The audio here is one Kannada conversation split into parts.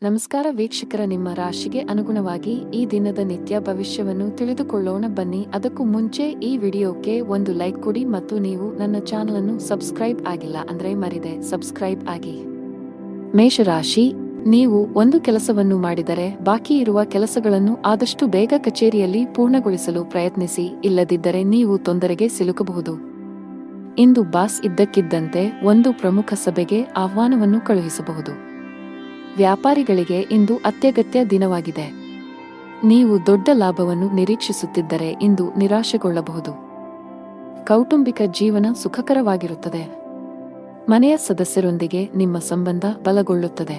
ನಮಸ್ಕಾರ ವೀಕ್ಷಕರ, ನಿಮ್ಮ ರಾಶಿಗೆ ಅನುಗುಣವಾಗಿ ಈ ದಿನದ ನಿತ್ಯ ಭವಿಷ್ಯವನ್ನು ತಿಳಿದುಕೊಳ್ಳೋಣ ಬನ್ನಿ. ಅದಕ್ಕೂ ಮುಂಚೆ ಈ ವಿಡಿಯೋಕ್ಕೆ ಒಂದು ಲೈಕ್ ಕೊಡಿ ಮತ್ತು ನೀವು ನನ್ನ ಚಾನಲ್ ಅನ್ನು ಸಬ್ಸ್ಕ್ರೈಬ್ ಆಗಿಲ್ಲ ಅಂದ್ರೆ ಮರಿದೆ ಸಬ್ಸ್ಕ್ರೈಬ್ ಆಗಿ. ಮೇಷರಾಶಿ, ನೀವು ಒಂದು ಕೆಲಸವನ್ನು ಮಾಡಿದರೆ ಬಾಕಿ ಇರುವ ಕೆಲಸಗಳನ್ನು ಆದಷ್ಟು ಬೇಗ ಕಚೇರಿಯಲ್ಲಿ ಪೂರ್ಣಗೊಳಿಸಲು ಪ್ರಯತ್ನಿಸಿ, ಇಲ್ಲದಿದ್ದರೆ ನೀವು ತೊಂದರೆಗೆ ಸಿಲುಕಬಹುದು. ಇಂದು ಬಾಸ್ ಇದ್ದಕ್ಕಿದ್ದಂತೆ ಒಂದು ಪ್ರಮುಖ ಸಭೆಗೆ ಆಹ್ವಾನವನ್ನು ಕಳುಹಿಸಬಹುದು. ವ್ಯಾಪಾರಿಗಳಿಗೆ ಇಂದು ಅತ್ಯಗತ್ಯ ದಿನವಾಗಿದೆ. ನೀವು ದೊಡ್ಡ ಲಾಭವನ್ನು ನಿರೀಕ್ಷಿಸುತ್ತಿದ್ದರೆ ಇಂದು ನಿರಾಶೆಗೊಳ್ಳಬಹುದು. ಕೌಟುಂಬಿಕ ಜೀವನ ಸುಖಕರವಾಗಿರುತ್ತದೆ. ಮನೆಯ ಸದಸ್ಯರೊಂದಿಗೆ ನಿಮ್ಮ ಸಂಬಂಧ ಬಲಗೊಳ್ಳುತ್ತದೆ.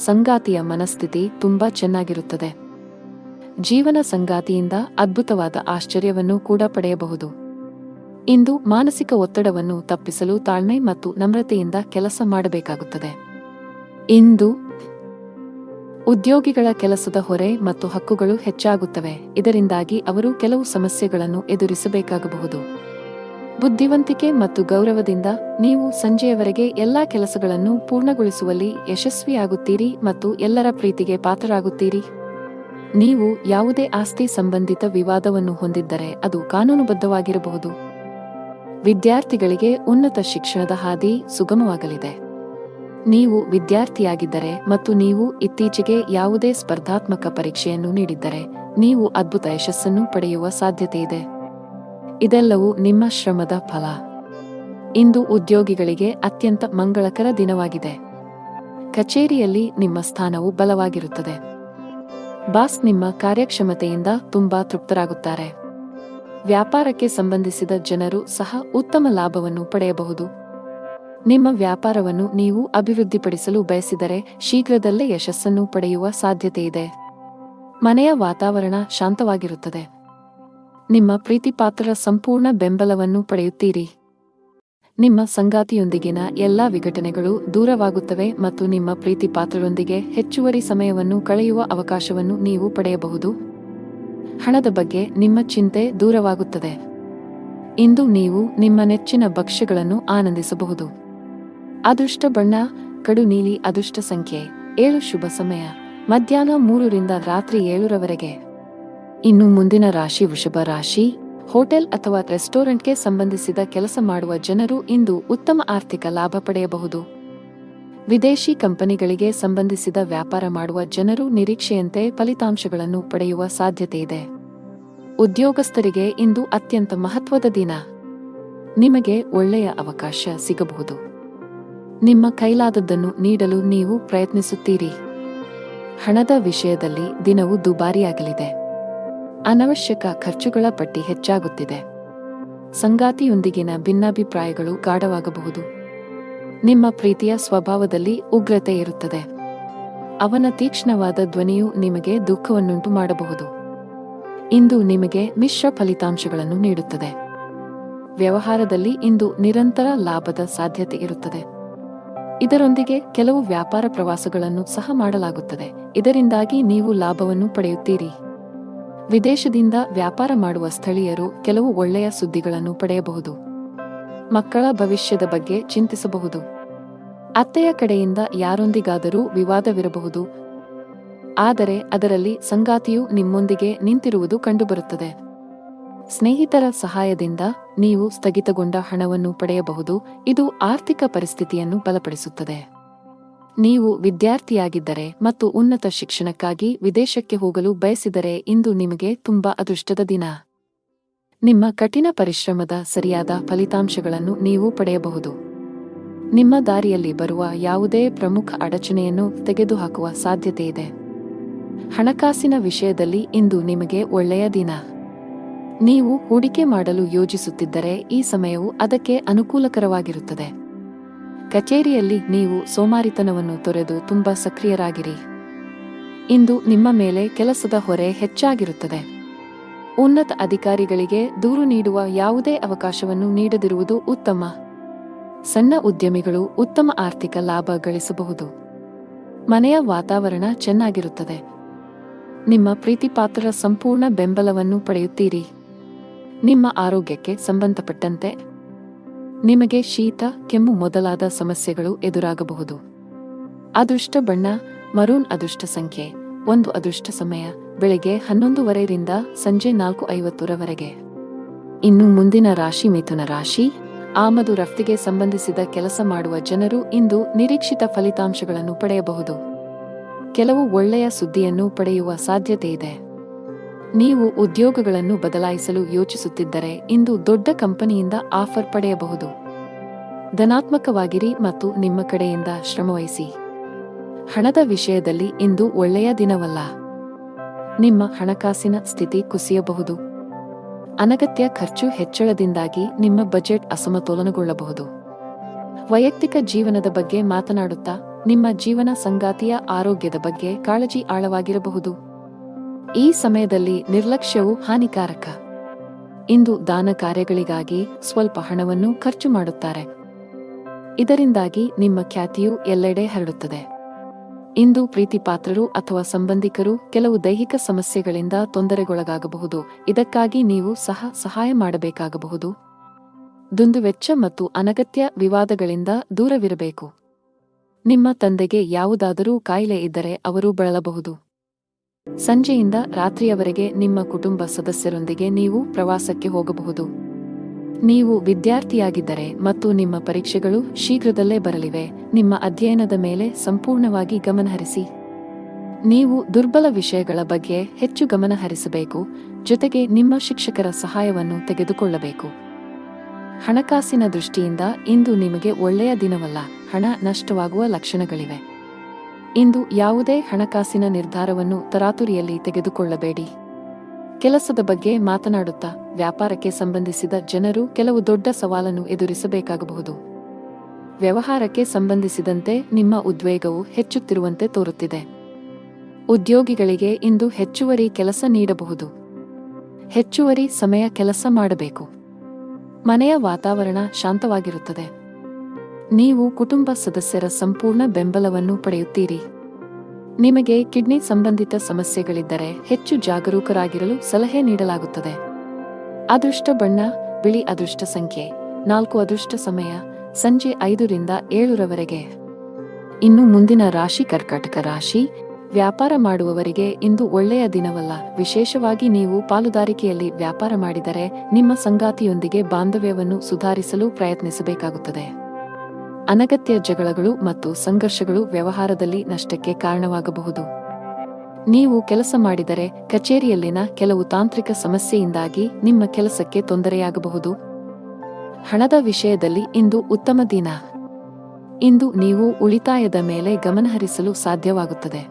ಸಂಗಾತಿಯ ಮನಸ್ಥಿತಿ ತುಂಬಾ ಚೆನ್ನಾಗಿರುತ್ತದೆ. ಜೀವನ ಸಂಗಾತಿಯಿಂದ ಅದ್ಭುತವಾದ ಆಶ್ಚರ್ಯವನ್ನು ಕೂಡ ಪಡೆಯಬಹುದು. ಇಂದು ಮಾನಸಿಕ ಒತ್ತಡವನ್ನು ತಪ್ಪಿಸಲು ತಾಳ್ಮೆ ಮತ್ತು ನಮ್ರತೆಯಿಂದ ಕೆಲಸ ಮಾಡಬೇಕಾಗುತ್ತದೆ. ಇಂದು ಉದ್ಯೋಗಿಗಳ ಕೆಲಸದ ಹೊರೆ ಮತ್ತು ಹಕ್ಕುಗಳು ಹೆಚ್ಚಾಗುತ್ತವೆ, ಇದರಿಂದಾಗಿ ಅವರು ಕೆಲವು ಸಮಸ್ಯೆಗಳನ್ನು ಎದುರಿಸಬೇಕಾಗಬಹುದು. ಬುದ್ಧಿವಂತಿಕೆ ಮತ್ತು ಗೌರವದಿಂದ ನೀವು ಸಂಜೆಯವರೆಗೆ ಎಲ್ಲಾ ಕೆಲಸಗಳನ್ನು ಪೂರ್ಣಗೊಳಿಸುವಲ್ಲಿ ಯಶಸ್ವಿಯಾಗುತ್ತೀರಿ ಮತ್ತು ಎಲ್ಲರ ಪ್ರೀತಿಗೆ ಪಾತ್ರರಾಗುತ್ತೀರಿ. ನೀವು ಯಾವುದೇ ಆಸ್ತಿ ಸಂಬಂಧಿತ ವಿವಾದವನ್ನು ಹೊಂದಿದ್ದರೆ ಅದು ಕಾನೂನುಬದ್ಧವಾಗಿರಬಹುದು. ವಿದ್ಯಾರ್ಥಿಗಳಿಗೆ ಉನ್ನತ ಶಿಕ್ಷಣದ ಹಾದಿ ಸುಗಮವಾಗಲಿದೆ. ನೀವು ವಿದ್ಯಾರ್ಥಿಯಾಗಿದ್ದರೆ ಮತ್ತು ನೀವು ಇತ್ತೀಚೆಗೆ ಯಾವುದೇ ಸ್ಪರ್ಧಾತ್ಮಕ ಪರೀಕ್ಷೆಯನ್ನು ನೀಡಿದ್ದರೆ ನೀವು ಅದ್ಭುತ ಯಶಸ್ಸನ್ನು ಪಡೆಯುವ ಸಾಧ್ಯತೆಯಿದೆ. ಇದೆಲ್ಲವೂ ನಿಮ್ಮ ಶ್ರಮದ ಫಲ. ಇಂದು ಉದ್ಯೋಗಿಗಳಿಗೆ ಅತ್ಯಂತ ಮಂಗಳಕರ ದಿನವಾಗಿದೆ. ಕಚೇರಿಯಲ್ಲಿ ನಿಮ್ಮ ಸ್ಥಾನವು ಬಲವಾಗಿರುತ್ತದೆ. ಬಾಸ್ ನಿಮ್ಮ ಕಾರ್ಯಕ್ಷಮತೆಯಿಂದ ತುಂಬಾ ತೃಪ್ತರಾಗುತ್ತಾರೆ. ವ್ಯಾಪಾರಕ್ಕೆ ಸಂಬಂಧಿಸಿದ ಜನರು ಸಹ ಉತ್ತಮ ಲಾಭವನ್ನು ಪಡೆಯಬಹುದು. ನಿಮ್ಮ ವ್ಯಾಪಾರವನ್ನು ನೀವು ಅಭಿವೃದ್ಧಿಪಡಿಸಲು ಬಯಸಿದರೆ ಶೀಘ್ರದಲ್ಲೇ ಯಶಸ್ಸನ್ನು ಪಡೆಯುವ ಸಾಧ್ಯತೆಯಿದೆ. ಮನೆಯ ವಾತಾವರಣ ಶಾಂತವಾಗಿರುತ್ತದೆ. ನಿಮ್ಮ ಪ್ರೀತಿಪಾತ್ರರ ಸಂಪೂರ್ಣ ಬೆಂಬಲವನ್ನು ಪಡೆಯುತ್ತೀರಿ. ನಿಮ್ಮ ಸಂಗಾತಿಯೊಂದಿಗಿನ ಎಲ್ಲಾ ವಿಘಟನೆಗಳು ದೂರವಾಗುತ್ತವೆ ಮತ್ತು ನಿಮ್ಮ ಪ್ರೀತಿಪಾತ್ರರೊಂದಿಗೆ ಹೆಚ್ಚುವರಿ ಸಮಯವನ್ನು ಕಳೆಯುವ ಅವಕಾಶವನ್ನು ನೀವು ಪಡೆಯಬಹುದು. ಹಣದ ಬಗ್ಗೆ ನಿಮ್ಮ ಚಿಂತೆ ದೂರವಾಗುತ್ತದೆ. ಇಂದು ನೀವು ನಿಮ್ಮ ನೆಚ್ಚಿನ ಭಕ್ಷ್ಯಗಳನ್ನು ಆನಂದಿಸಬಹುದು. ಅದೃಷ್ಟ ಬಣ್ಣ ಕಡು ನೀಲಿ. ಅದೃಷ್ಟ ಸಂಖ್ಯೆ 7. ಶುಭ ಸಮಯ ಮಧ್ಯಾಹ್ನ 3 ರಿಂದ ರಾತ್ರಿ 7 ಇನ್ನು ಮುಂದಿನ ರಾಶಿ ವೃಷಭ ರಾಶಿ. ಹೋಟೆಲ್ ಅಥವಾ ರೆಸ್ಟೋರೆಂಟ್ಗೆ ಸಂಬಂಧಿಸಿದ ಕೆಲಸ ಮಾಡುವ ಜನರು ಇಂದು ಉತ್ತಮ ಆರ್ಥಿಕ ಲಾಭ ಪಡೆಯಬಹುದು. ವಿದೇಶಿ ಕಂಪನಿಗಳಿಗೆ ಸಂಬಂಧಿಸಿದ ವ್ಯಾಪಾರ ಮಾಡುವ ಜನರು ನಿರೀಕ್ಷೆಯಂತೆ ಫಲಿತಾಂಶಗಳನ್ನು ಪಡೆಯುವ ಸಾಧ್ಯತೆಯಿದೆ. ಉದ್ಯೋಗಸ್ಥರಿಗೆ ಇಂದು ಅತ್ಯಂತ ಮಹತ್ವದ ದಿನ. ನಿಮಗೆ ಒಳ್ಳೆಯ ಅವಕಾಶ ಸಿಗಬಹುದು. ನಿಮ್ಮ ಕೈಲಾದದ್ದನ್ನು ನೀಡಲು ನೀವು ಪ್ರಯತ್ನಿಸುತ್ತೀರಿ. ಹಣದ ವಿಷಯದಲ್ಲಿ ದಿನವು ದುಬಾರಿಯಾಗಲಿದೆ. ಅನವಶ್ಯಕ ಖರ್ಚುಗಳ ಪಟ್ಟಿ ಹೆಚ್ಚಾಗುತ್ತಿದೆ. ಸಂಗಾತಿಯೊಂದಿಗಿನ ಭಿನ್ನಾಭಿಪ್ರಾಯಗಳು ಗಾಢವಾಗಬಹುದು. ನಿಮ್ಮ ಪ್ರೀತಿಯ ಸ್ವಭಾವದಲ್ಲಿ ಉಗ್ರತೆ ಇರುತ್ತದೆ. ಅವನ ತೀಕ್ಷ್ಣವಾದ ಧ್ವನಿಯು ನಿಮಗೆ ದುಃಖವನ್ನುಂಟು ಮಾಡಬಹುದು. ಇಂದು ನಿಮಗೆ ಮಿಶ್ರ ಫಲಿತಾಂಶಗಳನ್ನು ನೀಡುತ್ತದೆ. ವ್ಯವಹಾರದಲ್ಲಿ ಇಂದು ನಿರಂತರ ಲಾಭದ ಸಾಧ್ಯತೆ ಇರುತ್ತದೆ. ಇದರೊಂದಿಗೆ ಕೆಲವು ವ್ಯಾಪಾರ ಪ್ರವಾಸಗಳನ್ನು ಸಹ ಮಾಡಲಾಗುತ್ತದೆ, ಇದರಿಂದಾಗಿ ನೀವು ಲಾಭವನ್ನು ಪಡೆಯುತ್ತೀರಿ. ವಿದೇಶದಿಂದ ವ್ಯಾಪಾರ ಮಾಡುವ ಸ್ಥಳೀಯರು ಕೆಲವು ಒಳ್ಳೆಯ ಸುದ್ದಿಗಳನ್ನು ಪಡೆಯಬಹುದು. ಮಕ್ಕಳ ಭವಿಷ್ಯದ ಬಗ್ಗೆ ಚಿಂತಿಸಬಹುದು. ಅತ್ತೆಯ ಕಡೆಯಿಂದ ಯಾರೊಂದಿಗಾದರೂ ವಿವಾದವಿರಬಹುದು, ಆದರೆ ಅದರಲ್ಲಿ ಸಂಗಾತಿಯು ನಿಮ್ಮೊಂದಿಗೆ ನಿಂತಿರುವುದು ಕಂಡುಬರುತ್ತದೆ. ಸ್ನೇಹಿತರ ಸಹಾಯದಿಂದ ನೀವು ಸ್ಥಗಿತಗೊಂಡ ಹಣವನ್ನು ಪಡೆಯಬಹುದು, ಇದು ಆರ್ಥಿಕ ಪರಿಸ್ಥಿತಿಯನ್ನು ಬಲಪಡಿಸುತ್ತದೆ. ನೀವು ವಿದ್ಯಾರ್ಥಿಯಾಗಿದ್ದರೆ ಮತ್ತು ಉನ್ನತ ಶಿಕ್ಷಣಕ್ಕಾಗಿ ವಿದೇಶಕ್ಕೆ ಹೋಗಲು ಬಯಸಿದರೆ ಇಂದು ನಿಮಗೆ ತುಂಬಾ ಅದೃಷ್ಟದ ದಿನ. ನಿಮ್ಮ ಕಠಿಣ ಪರಿಶ್ರಮದ ಸರಿಯಾದ ಫಲಿತಾಂಶಗಳನ್ನು ನೀವು ಪಡೆಯಬಹುದು. ನಿಮ್ಮ ದಾರಿಯಲ್ಲಿ ಬರುವ ಯಾವುದೇ ಪ್ರಮುಖ ಅಡಚಣೆಯನ್ನು ತೆಗೆದುಹಾಕುವ ಸಾಧ್ಯತೆಯಿದೆ. ಹಣಕಾಸಿನ ವಿಷಯದಲ್ಲಿ ಇಂದು ನಿಮಗೆ ಒಳ್ಳೆಯ ದಿನ. ನೀವು ಹೂಡಿಕೆ ಮಾಡಲು ಯೋಜಿಸುತ್ತಿದ್ದರೆ ಈ ಸಮಯವು ಅದಕ್ಕೆ ಅನುಕೂಲಕರವಾಗಿರುತ್ತದೆ. ಕಚೇರಿಯಲ್ಲಿ ನೀವು ಸೋಮಾರಿತನವನ್ನು ತೊರೆದು ತುಂಬಾ ಸಕ್ರಿಯರಾಗಿರಿ. ಇಂದು ನಿಮ್ಮ ಮೇಲೆ ಕೆಲಸದ ಹೊರೆ ಹೆಚ್ಚಾಗಿರುತ್ತದೆ. ಉನ್ನತ ಅಧಿಕಾರಿಗಳಿಗೆ ದೂರು ನೀಡುವ ಯಾವುದೇ ಅವಕಾಶವನ್ನು ನೀಡದಿರುವುದು ಉತ್ತಮ. ಸಣ್ಣ ಉದ್ಯಮಿಗಳು ಉತ್ತಮ ಆರ್ಥಿಕ ಲಾಭ ಗಳಿಸಬಹುದು. ಮನೆಯ ವಾತಾವರಣ ಚೆನ್ನಾಗಿರುತ್ತದೆ. ನಿಮ್ಮ ಪ್ರೀತಿಪಾತ್ರರ ಸಂಪೂರ್ಣ ಬೆಂಬಲವನ್ನು ಪಡೆಯುತ್ತೀರಿ. ನಿಮ್ಮ ಆರೋಗ್ಯಕ್ಕೆ ಸಂಬಂಧಪಟ್ಟಂತೆ ನಿಮಗೆ ಶೀತ, ಕೆಮ್ಮು ಮೊದಲಾದ ಸಮಸ್ಯೆಗಳು ಎದುರಾಗಬಹುದು. ಅದೃಷ್ಟ ಬಣ್ಣ ಮರೂನ್ ಅದೃಷ್ಟ ಸಂಖ್ಯೆ 1 ಅದೃಷ್ಟ ಸಮಯ ಬೆಳಗ್ಗೆ 11:30 ರಿಂದ ಸಂಜೆ 4:50 ಇನ್ನು ಮುಂದಿನ ರಾಶಿ ಮಿಥುನ ರಾಶಿ. ಆಮದು ರಫ್ತಿಗೆ ಸಂಬಂಧಿಸಿದ ಕೆಲಸ ಮಾಡುವ ಜನರು ಇಂದು ನಿರೀಕ್ಷಿತ ಫಲಿತಾಂಶಗಳನ್ನು ಪಡೆಯಬಹುದು. ಕೆಲವು ಒಳ್ಳೆಯ ಸುದ್ದಿಯನ್ನು ಪಡೆಯುವ ಸಾಧ್ಯತೆ ಇದೆ. ನೀವು ಉದ್ಯೋಗಗಳನ್ನು ಬದಲಾಯಿಸಲು ಯೋಚಿಸುತ್ತಿದ್ದರೆ ಇಂದು ದೊಡ್ಡ ಕಂಪನಿಯಿಂದ ಆಫರ್ ಪಡೆಯಬಹುದು. ಧನಾತ್ಮಕವಾಗಿರಿ ಮತ್ತು ನಿಮ್ಮ ಕಡೆಯಿಂದ ಶ್ರಮವಹಿಸಿ. ಹಣದ ವಿಷಯದಲ್ಲಿ ಇಂದು ಒಳ್ಳೆಯ ದಿನವಲ್ಲ. ನಿಮ್ಮ ಹಣಕಾಸಿನ ಸ್ಥಿತಿ ಕುಸಿಯಬಹುದು. ಅನಗತ್ಯ ಖರ್ಚು ಹೆಚ್ಚಳದಿಂದಾಗಿ ನಿಮ್ಮ ಬಜೆಟ್ ಅಸಮತೋಲನಗೊಳ್ಳಬಹುದು. ವೈಯಕ್ತಿಕ ಜೀವನದ ಬಗ್ಗೆ ಮಾತನಾಡುತ್ತಾ ನಿಮ್ಮ ಜೀವನ ಸಂಗಾತಿಯ ಆರೋಗ್ಯದ ಬಗ್ಗೆ ಕಾಳಜಿ ಆಳವಾಗಿರಬಹುದು. ಈ ಸಮಯದಲ್ಲಿ ನಿರ್ಲಕ್ಷ್ಯವು ಹಾನಿಕಾರಕ. ಇಂದು ದಾನ ಕಾರ್ಯಗಳಿಗಾಗಿ ಸ್ವಲ್ಪ ಹಣವನ್ನು ಖರ್ಚು ಮಾಡುತ್ತಾರೆ. ಇದರಿಂದಾಗಿ ನಿಮ್ಮ ಖ್ಯಾತಿಯು ಎಲ್ಲೆಡೆ ಹರಡುತ್ತದೆ. ಇಂದು ಪ್ರೀತಿಪಾತ್ರರು ಅಥವಾ ಸಂಬಂಧಿಕರು ಕೆಲವು ದೈಹಿಕ ಸಮಸ್ಯೆಗಳಿಂದ ತೊಂದರೆಗೊಳಗಾಗಬಹುದು. ಇದಕ್ಕಾಗಿ ನೀವು ಸಹಾಯ ಮಾಡಬೇಕಾಗಬಹುದು. ದುಂದುವೆಚ್ಚ ಮತ್ತು ಅನಗತ್ಯ ವಿವಾದಗಳಿಂದ ದೂರವಿರಬೇಕು. ನಿಮ್ಮ ತಂದೆಗೆ ಯಾವುದಾದರೂ ಕಾಯಿಲೆ ಇದ್ದರೆ ಅವರು ಬಳಲಬಹುದು. ಸಂಜೆಯಿಂದ ರಾತ್ರಿಯವರೆಗೆ ನಿಮ್ಮ ಕುಟುಂಬ ಸದಸ್ಯರೊಂದಿಗೆ ನೀವು ಪ್ರವಾಸಕ್ಕೆ ಹೋಗಬಹುದು. ನೀವು ವಿದ್ಯಾರ್ಥಿಯಾಗಿದ್ದರೆ ಮತ್ತು ನಿಮ್ಮ ಪರೀಕ್ಷೆಗಳು ಶೀಘ್ರದಲ್ಲೇ ಬರಲಿವೆ, ನಿಮ್ಮ ಅಧ್ಯಯನದ ಮೇಲೆ ಸಂಪೂರ್ಣವಾಗಿ ಗಮನಹರಿಸಿ. ನೀವು ದುರ್ಬಲ ವಿಷಯಗಳ ಬಗ್ಗೆ ಹೆಚ್ಚು ಗಮನ ಹರಿಸಬೇಕು, ಜೊತೆಗೆ ನಿಮ್ಮ ಶಿಕ್ಷಕರ ಸಹಾಯವನ್ನು ತೆಗೆದುಕೊಳ್ಳಬೇಕು. ಹಣಕಾಸಿನ ದೃಷ್ಟಿಯಿಂದ ಇಂದು ನಿಮಗೆ ಒಳ್ಳೆಯ ದಿನವಲ್ಲ. ಹಣ ನಷ್ಟವಾಗುವ ಲಕ್ಷಣಗಳಿವೆ. ಇಂದು ಯಾವುದೇ ಹಣಕಾಸಿನ ನಿರ್ಧಾರವನ್ನು ತರಾತುರಿಯಲ್ಲಿ ತೆಗೆದುಕೊಳ್ಳಬೇಡಿ. ಕೆಲಸದ ಬಗ್ಗೆ ಮಾತನಾಡುತ್ತಾ ವ್ಯಾಪಾರಕ್ಕೆ ಸಂಬಂಧಿಸಿದ ಜನರು ಕೆಲವು ದೊಡ್ಡ ಸವಾಲನ್ನು ಎದುರಿಸಬೇಕಾಗಬಹುದು. ವ್ಯವಹಾರಕ್ಕೆ ಸಂಬಂಧಿಸಿದಂತೆ ನಿಮ್ಮ ಉದ್ವೇಗವು ಹೆಚ್ಚುತ್ತಿರುವಂತೆ ತೋರುತ್ತಿದೆ. ಉದ್ಯೋಗಿಗಳಿಗೆ ಇಂದು ಹೆಚ್ಚುವರಿ ಕೆಲಸ ನೀಡಬಹುದು. ಹೆಚ್ಚುವರಿ ಸಮಯ ಕೆಲಸ ಮಾಡಬೇಕು. ಮನೆಯ ವಾತಾವರಣ ಶಾಂತವಾಗಿರುತ್ತದೆ. ನೀವು ಕುಟುಂಬ ಸದಸ್ಯರ ಸಂಪೂರ್ಣ ಬೆಂಬಲವನ್ನು ಪಡೆಯುತ್ತೀರಿ. ನಿಮಗೆ ಕಿಡ್ನಿ ಸಂಬಂಧಿತ ಸಮಸ್ಯೆಗಳಿದ್ದರೆ ಹೆಚ್ಚು ಜಾಗರೂಕರಾಗಿರಲು ಸಲಹೆ ನೀಡಲಾಗುತ್ತದೆ. ಅದೃಷ್ಟ ಬಣ್ಣ ಬಿಳಿ. ಅದೃಷ್ಟ ಸಂಖ್ಯೆ 4 ಅದೃಷ್ಟ ಸಮಯ ಸಂಜೆ 5 ರಿಂದ 7 ಇನ್ನು ಮುಂದಿನ ರಾಶಿ ಕರ್ಕಾಟಕ ರಾಶಿ. ವ್ಯಾಪಾರ ಮಾಡುವವರಿಗೆ ಇಂದು ಒಳ್ಳೆಯ ದಿನವಲ್ಲ. ವಿಶೇಷವಾಗಿ ನೀವು ಪಾಲುದಾರಿಕೆಯಲ್ಲಿ ವ್ಯಾಪಾರ ಮಾಡಿದರೆ ನಿಮ್ಮ ಸಂಗಾತಿಯೊಂದಿಗೆ ಬಾಂಧವ್ಯವನ್ನು ಸುಧಾರಿಸಲು ಪ್ರಯತ್ನಿಸಬೇಕಾಗುತ್ತದೆ. ಅನಗತ್ಯ ಜಗಳಗಳು ಮತ್ತು ಸಂಘರ್ಷಗಳು ವ್ಯವಹಾರದಲ್ಲಿ ನಷ್ಟಕ್ಕೆ ಕಾರಣವಾಗಬಹುದು. ನೀವು ಕೆಲಸ ಮಾಡಿದರೆ ಕಚೇರಿಯಲ್ಲಿನ ಕೆಲವು ತಾಂತ್ರಿಕ ಸಮಸ್ಯೆಯಿಂದಾಗಿ ನಿಮ್ಮ ಕೆಲಸಕ್ಕೆ ತೊಂದರೆಯಾಗಬಹುದು. ಹಣದ ವಿಷಯದಲ್ಲಿ ಇಂದು ಉತ್ತಮ ದಿನ. ಇಂದು ನೀವು ಉಳಿತಾಯದ ಮೇಲೆ ಗಮನಹರಿಸಲು ಸಾಧ್ಯವಾಗುತ್ತದೆ.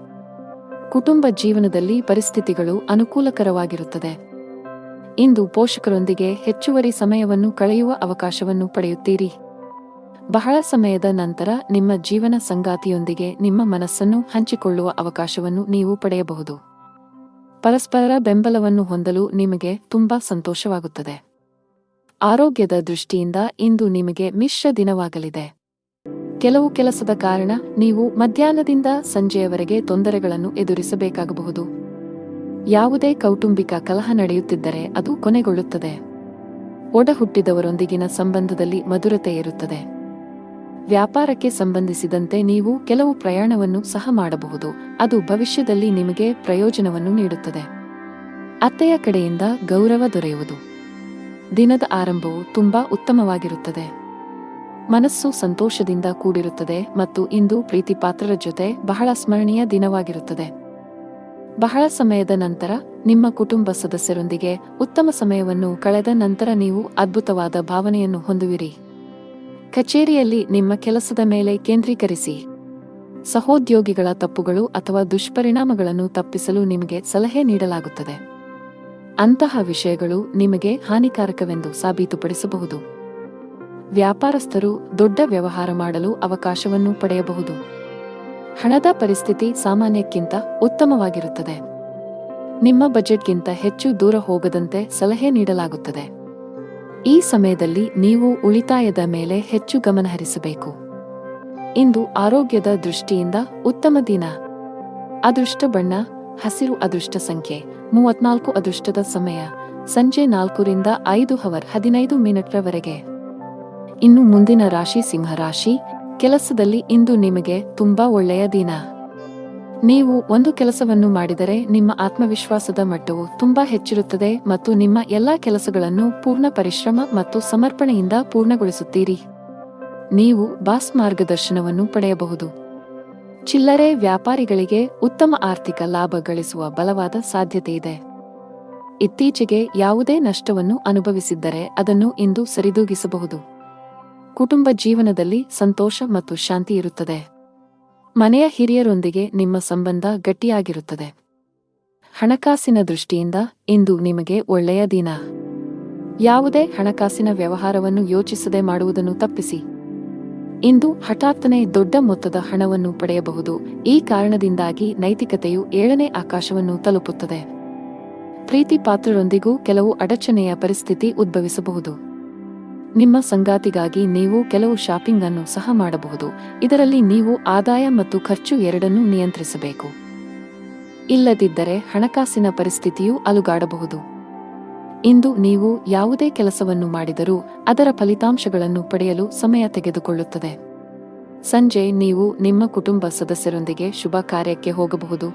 ಕುಟುಂಬ ಜೀವನದಲ್ಲಿ ಪರಿಸ್ಥಿತಿಗಳು ಅನುಕೂಲಕರವಾಗಿರುತ್ತದೆ. ಇಂದು ಪೋಷಕರೊಂದಿಗೆ ಹೆಚ್ಚುವರಿ ಸಮಯವನ್ನು ಕಳೆಯುವ ಅವಕಾಶವನ್ನು ಪಡೆಯುತ್ತೀರಿ. ಬಹಳ ಸಮಯದ ನಂತರ ನಿಮ್ಮ ಜೀವನ ಸಂಗಾತಿಯೊಂದಿಗೆ ನಿಮ್ಮ ಮನಸ್ಸನ್ನು ಹಂಚಿಕೊಳ್ಳುವ ಅವಕಾಶವನ್ನು ನೀವು ಪಡೆಯಬಹುದು. ಪರಸ್ಪರ ಬೆಂಬಲವನ್ನು ಹೊಂದಲು ನಿಮಗೆ ತುಂಬಾ ಸಂತೋಷವಾಗುತ್ತದೆ. ಆರೋಗ್ಯದ ದೃಷ್ಟಿಯಿಂದ ಇಂದು ನಿಮಗೆ ಮಿಶ್ರ ದಿನವಾಗಲಿದೆ. ಕೆಲವು ಕೆಲಸದ ಕಾರಣ ನೀವು ಮಧ್ಯಾಹ್ನದಿಂದ ಸಂಜೆಯವರೆಗೆ ತೊಂದರೆಗಳನ್ನು ಎದುರಿಸಬೇಕಾಗಬಹುದು. ಯಾವುದೇ ಕೌಟುಂಬಿಕ ಕಲಹ ನಡೆಯುತ್ತಿದ್ದರೆ ಅದು ಕೊನೆಗೊಳ್ಳುತ್ತದೆ. ಒಡಹುಟ್ಟಿದವರೊಂದಿಗಿನ ಸಂಬಂಧದಲ್ಲಿ ಮಧುರತೆ ಇರುತ್ತದೆ. ವ್ಯಾಪಾರಕ್ಕೆ ಸಂಬಂಧಿಸಿದಂತೆ ನೀವು ಕೆಲವು ಪ್ರಯಾಣವನ್ನು ಸಹ ಮಾಡಬಹುದು. ಅದು ಭವಿಷ್ಯದಲ್ಲಿ ನಿಮಗೆ ಪ್ರಯೋಜನವನ್ನು ನೀಡುತ್ತದೆ. ಅತ್ತೆಯ ಕಡೆಯಿಂದ ಗೌರವ ದೊರೆಯುವುದು. ದಿನದ ಆರಂಭವು ತುಂಬಾ ಉತ್ತಮವಾಗಿರುತ್ತದೆ. ಮನಸ್ಸು ಸಂತೋಷದಿಂದ ಕೂಡಿರುತ್ತದೆ ಮತ್ತು ಇಂದು ಪ್ರೀತಿಪಾತ್ರರ ಜೊತೆ ಬಹಳ ಸ್ಮರಣೀಯ ದಿನವಾಗಿರುತ್ತದೆ. ಬಹಳ ಸಮಯದ ನಂತರ ನಿಮ್ಮ ಕುಟುಂಬ ಸದಸ್ಯರೊಂದಿಗೆ ಉತ್ತಮ ಸಮಯವನ್ನು ಕಳೆದ ನಂತರ ನೀವು ಅದ್ಭುತವಾದ ಭಾವನೆಯನ್ನು ಹೊಂದುವಿರಿ. ಕಚೇರಿಯಲ್ಲಿ ನಿಮ್ಮ ಕೆಲಸದ ಮೇಲೆ ಕೇಂದ್ರೀಕರಿಸಿ. ಸಹೋದ್ಯೋಗಿಗಳ ತಪ್ಪುಗಳು ಅಥವಾ ದುಷ್ಪರಿಣಾಮಗಳನ್ನು ತಪ್ಪಿಸಲು ನಿಮಗೆ ಸಲಹೆ ನೀಡಲಾಗುತ್ತದೆ. ಅಂತಹ ವಿಷಯಗಳು ನಿಮಗೆ ಹಾನಿಕಾರಕವೆಂದು ಸಾಬೀತುಪಡಿಸಬಹುದು. ವ್ಯಾಪಾರಸ್ಥರು ದೊಡ್ಡ ವ್ಯವಹಾರ ಮಾಡಲು ಅವಕಾಶವನ್ನು ಪಡೆಯಬಹುದು. ಹಣದ ಪರಿಸ್ಥಿತಿ ಸಾಮಾನ್ಯಕ್ಕಿಂತ ಉತ್ತಮವಾಗಿರುತ್ತದೆ. ನಿಮ್ಮ ಬಜೆಟ್ಗಿಂತ ಹೆಚ್ಚು ದೂರ ಹೋಗದಂತೆ ಸಲಹೆ ನೀಡಲಾಗುತ್ತದೆ. ಈ ಸಮಯದಲ್ಲಿ ನೀವು ಉಳಿತಾಯದ ಮೇಲೆ ಹೆಚ್ಚು ಗಮನಹರಿಸಬೇಕು. ಇಂದು ಆರೋಗ್ಯದ ದೃಷ್ಟಿಯಿಂದ ಉತ್ತಮ ದಿನ. ಅದೃಷ್ಟ ಬಣ್ಣ ಹಸಿರು. ಅದೃಷ್ಟ ಸಂಖ್ಯೆ 34 ಅದೃಷ್ಟದ ಸಮಯ ಸಂಜೆ 4 ರಿಂದ 5:15 ಇನ್ನು ಮುಂದಿನ ರಾಶಿ ಸಿಂಹ ರಾಶಿ. ಕೆಲಸದಲ್ಲಿ ಇಂದು ನಿಮಗೆ ತುಂಬಾ ಒಳ್ಳೆಯ ದಿನ. ನೀವು ಒಂದು ಕೆಲಸವನ್ನು ಮಾಡಿದರೆ ನಿಮ್ಮ ಆತ್ಮವಿಶ್ವಾಸದ ಮಟ್ಟವು ತುಂಬಾ ಹೆಚ್ಚಿರುತ್ತದೆ ಮತ್ತು ನಿಮ್ಮ ಎಲ್ಲಾ ಕೆಲಸಗಳನ್ನು ಪೂರ್ಣ ಪರಿಶ್ರಮ ಮತ್ತು ಸಮರ್ಪಣೆಯಿಂದ ಪೂರ್ಣಗೊಳಿಸುತ್ತೀರಿ. ನೀವು ಬಾಸ್ ಮಾರ್ಗದರ್ಶನವನ್ನು ಪಡೆಯಬಹುದು. ಚಿಲ್ಲರೆ ವ್ಯಾಪಾರಿಗಳಿಗೆ ಉತ್ತಮ ಆರ್ಥಿಕ ಲಾಭ ಗಳಿಸುವ ಬಲವಾದ ಸಾಧ್ಯತೆಯಿದೆ. ಇತ್ತೀಚೆಗೆ ಯಾವುದೇ ನಷ್ಟವನ್ನು ಅನುಭವಿಸಿದ್ದರೆ ಅದನ್ನು ಇಂದು ಸರಿದೂಗಿಸಬಹುದು. ಕುಟುಂಬ ಜೀವನದಲ್ಲಿ ಸಂತೋಷ ಮತ್ತು ಶಾಂತಿ ಇರುತ್ತದೆ. ಮನೆಯ ಹಿರಿಯರೊಂದಿಗೆ ನಿಮ್ಮ ಸಂಬಂಧ ಗಟ್ಟಿಯಾಗಿರುತ್ತದೆ. ಹಣಕಾಸಿನ ದೃಷ್ಟಿಯಿಂದ ಇಂದು ನಿಮಗೆ ಒಳ್ಳೆಯ ದಿನ. ಯಾವುದೇ ಹಣಕಾಸಿನ ವ್ಯವಹಾರವನ್ನು ಯೋಚಿಸದೆ ಮಾಡುವುದನ್ನು ತಪ್ಪಿಸಿ. ಇಂದು ಹಠಾತ್ತನೆ ದೊಡ್ಡ ಮೊತ್ತದ ಹಣವನ್ನು ಪಡೆಯಬಹುದು. ಈ ಕಾರಣದಿಂದಾಗಿ ನೈತಿಕತೆಯು 7ನೇ ಆಕಾಶವನ್ನು ತಲುಪುತ್ತದೆ. ಪ್ರೀತಿ ಪಾತ್ರರೊಂದಿಗೂ ಕೆಲವು ಅಡಚಣೆಯ ಪರಿಸ್ಥಿತಿ ಉದ್ಭವಿಸಬಹುದು. ನಿಮ್ಮ ಸಂಗಾತಿಗಾಗಿ ನೀವು ಕೆಲವು ಶಾಪಿಂಗ್ ಅನ್ನು ಸಹ ಮಾಡಬಹುದು. ಇದರಲ್ಲಿ ನೀವು ಆದಾಯ ಮತ್ತು ಖರ್ಚು ಎರಡನ್ನೂ ನಿಯಂತ್ರಿಸಬೇಕು. ಇಲ್ಲದಿದ್ದರೆ ಹಣಕಾಸಿನ ಪರಿಸ್ಥಿತಿಯು ಅಲುಗಾಡಬಹುದು. ಇಂದು ನೀವು ಯಾವುದೇ ಕೆಲಸವನ್ನು ಮಾಡಿದರೂ ಅದರ ಫಲಿತಾಂಶಗಳನ್ನು ಪಡೆಯಲು ಸಮಯ ತೆಗೆದುಕೊಳ್ಳುತ್ತದೆ. ಸಂಜೆ ನೀವು ನಿಮ್ಮ ಕುಟುಂಬ ಸದಸ್ಯರೊಂದಿಗೆ ಶುಭ ಕಾರ್ಯಕ್ಕೆ ಹೋಗಬಹುದು.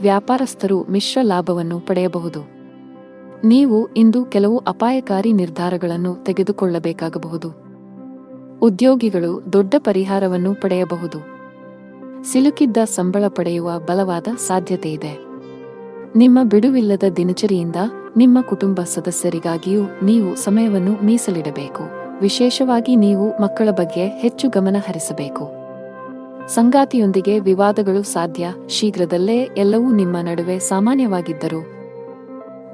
ವ್ಯಾಪಾರಸ್ಥರು ಮಿಶ್ರ ಲಾಭವನ್ನು ಪಡೆಯಬಹುದು. ನೀವು ಇಂದು ಕೆಲವು ಅಪಾಯಕಾರಿ ನಿರ್ಧಾರಗಳನ್ನು ತೆಗೆದುಕೊಳ್ಳಬೇಕಾಗಬಹುದು. ಉದ್ಯೋಗಿಗಳು ದೊಡ್ಡ ಪರಿಹಾರವನ್ನು ಪಡೆಯಬಹುದು. ಸಿಲುಕಿದ್ದ ಸಂಬಳ ಪಡೆಯುವ ಬಲವಾದ ಸಾಧ್ಯತೆಯಿದೆ. ನಿಮ್ಮ ಬಿಡುವಿಲ್ಲದ ದಿನಚರಿಯಿಂದ ನಿಮ್ಮ ಕುಟುಂಬ ಸದಸ್ಯರಿಗಾಗಿಯೂ ನೀವು ಸಮಯವನ್ನು ಮೀಸಲಿಡಬೇಕು. ವಿಶೇಷವಾಗಿ ನೀವು ಮಕ್ಕಳ ಬಗ್ಗೆ ಹೆಚ್ಚು ಗಮನ ಹರಿಸಬೇಕು. ಸಂಗಾತಿಯೊಂದಿಗೆ ವಿವಾದಗಳು ಸಾಧ್ಯ. ಶೀಘ್ರದಲ್ಲೇ ಎಲ್ಲವೂ ನಿಮ್ಮ ನಡುವೆ ಸಾಮಾನ್ಯವಾಗಿದ್ದರು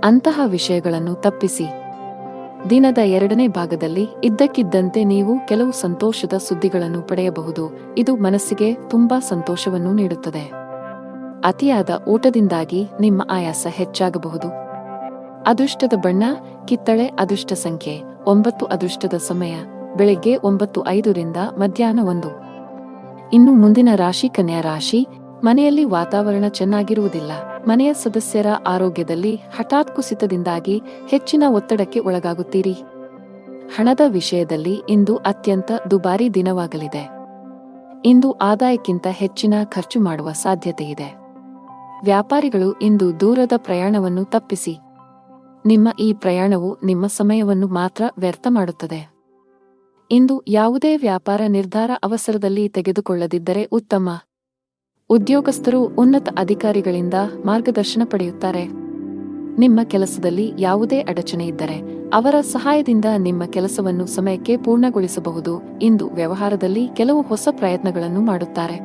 ಅಂತಹ ವಿಷಯಗಳನ್ನು ತಪ್ಪಿಸಿ. ದಿನದ 2ನೇ ಭಾಗದಲ್ಲಿ ಇದ್ದಕ್ಕಿದ್ದಂತೆ ನೀವು ಕೆಲವು ಸಂತೋಷದ ಸುದ್ದಿಗಳನ್ನು ಪಡೆಯಬಹುದು. ಇದು ಮನಸ್ಸಿಗೆ ತುಂಬಾ ಸಂತೋಷವನ್ನು ನೀಡುತ್ತದೆ. ಅತಿಯಾದ ಊಟದಿಂದಾಗಿ ನಿಮ್ಮ ಆಯಾಸ ಹೆಚ್ಚಾಗಬಹುದು. ಅದೃಷ್ಟದ ಬಣ್ಣ ಕಿತ್ತಳೆ. ಅದೃಷ್ಟ ಸಂಖ್ಯೆ 9. ಅದೃಷ್ಟದ ಸಮಯ ಬೆಳಗ್ಗೆ 9:05 ರಿಂದ ಮಧ್ಯಾಹ್ನ 1. ಇನ್ನು ಮುಂದಿನ ರಾಶಿ ಕನ್ಯಾ ರಾಶಿ. ಮನೆಯಲ್ಲಿ ವಾತಾವರಣ ಚೆನ್ನಾಗಿರುವುದಿಲ್ಲ. ಮನೆಯ ಸದಸ್ಯರ ಆರೋಗ್ಯದಲ್ಲಿ ಹಠಾತ್ ಕುಸಿತದಿಂದಾಗಿ ಹೆಚ್ಚಿನ ಒತ್ತಡಕ್ಕೆ ಒಳಗಾಗುತ್ತೀರಿ. ಹಣದ ವಿಷಯದಲ್ಲಿ ಇಂದು ಅತ್ಯಂತ ದುಬಾರಿ ದಿನವಾಗಲಿದೆ. ಇಂದು ಆದಾಯಕ್ಕಿಂತ ಹೆಚ್ಚಿನ ಖರ್ಚು ಮಾಡುವ ಸಾಧ್ಯತೆಯಿದೆ. ವ್ಯಾಪಾರಿಗಳು ಇಂದು ದೂರದ ಪ್ರಯಾಣವನ್ನು ತಪ್ಪಿಸಿ. ನಿಮ್ಮ ಈ ಪ್ರಯಾಣವು ನಿಮ್ಮ ಸಮಯವನ್ನು ಮಾತ್ರ ವ್ಯರ್ಥ ಮಾಡುತ್ತದೆ. ಇಂದು ಯಾವುದೇ ವ್ಯಾಪಾರ ನಿರ್ಧಾರ ಅವಸರದಲ್ಲಿ ತೆಗೆದುಕೊಳ್ಳದಿದ್ದರೆ ಉತ್ತಮ. ಉದ್ಯೋಗಸ್ಥರು ಉನ್ನತ ಅಧಿಕಾರಿಗಳಿಂದ ಮಾರ್ಗದರ್ಶನ ಪಡೆಯುತ್ತಾರೆ. ನಿಮ್ಮ ಕೆಲಸದಲ್ಲಿ ಯಾವುದೇ ಅಡಚಣೆ ಇದ್ದರೆ ಅವರ ಸಹಾಯದಿಂದ ನಿಮ್ಮ ಕೆಲಸವನ್ನು ಸಮಯಕ್ಕೆ ಪೂರ್ಣಗೊಳಿಸಬಹುದು. ಇಂದು ವ್ಯವಹಾರದಲ್ಲಿ ಕೆಲವು ಹೊಸ ಪ್ರಯತ್ನಗಳನ್ನು ಮಾಡುತ್ತಾರೆ.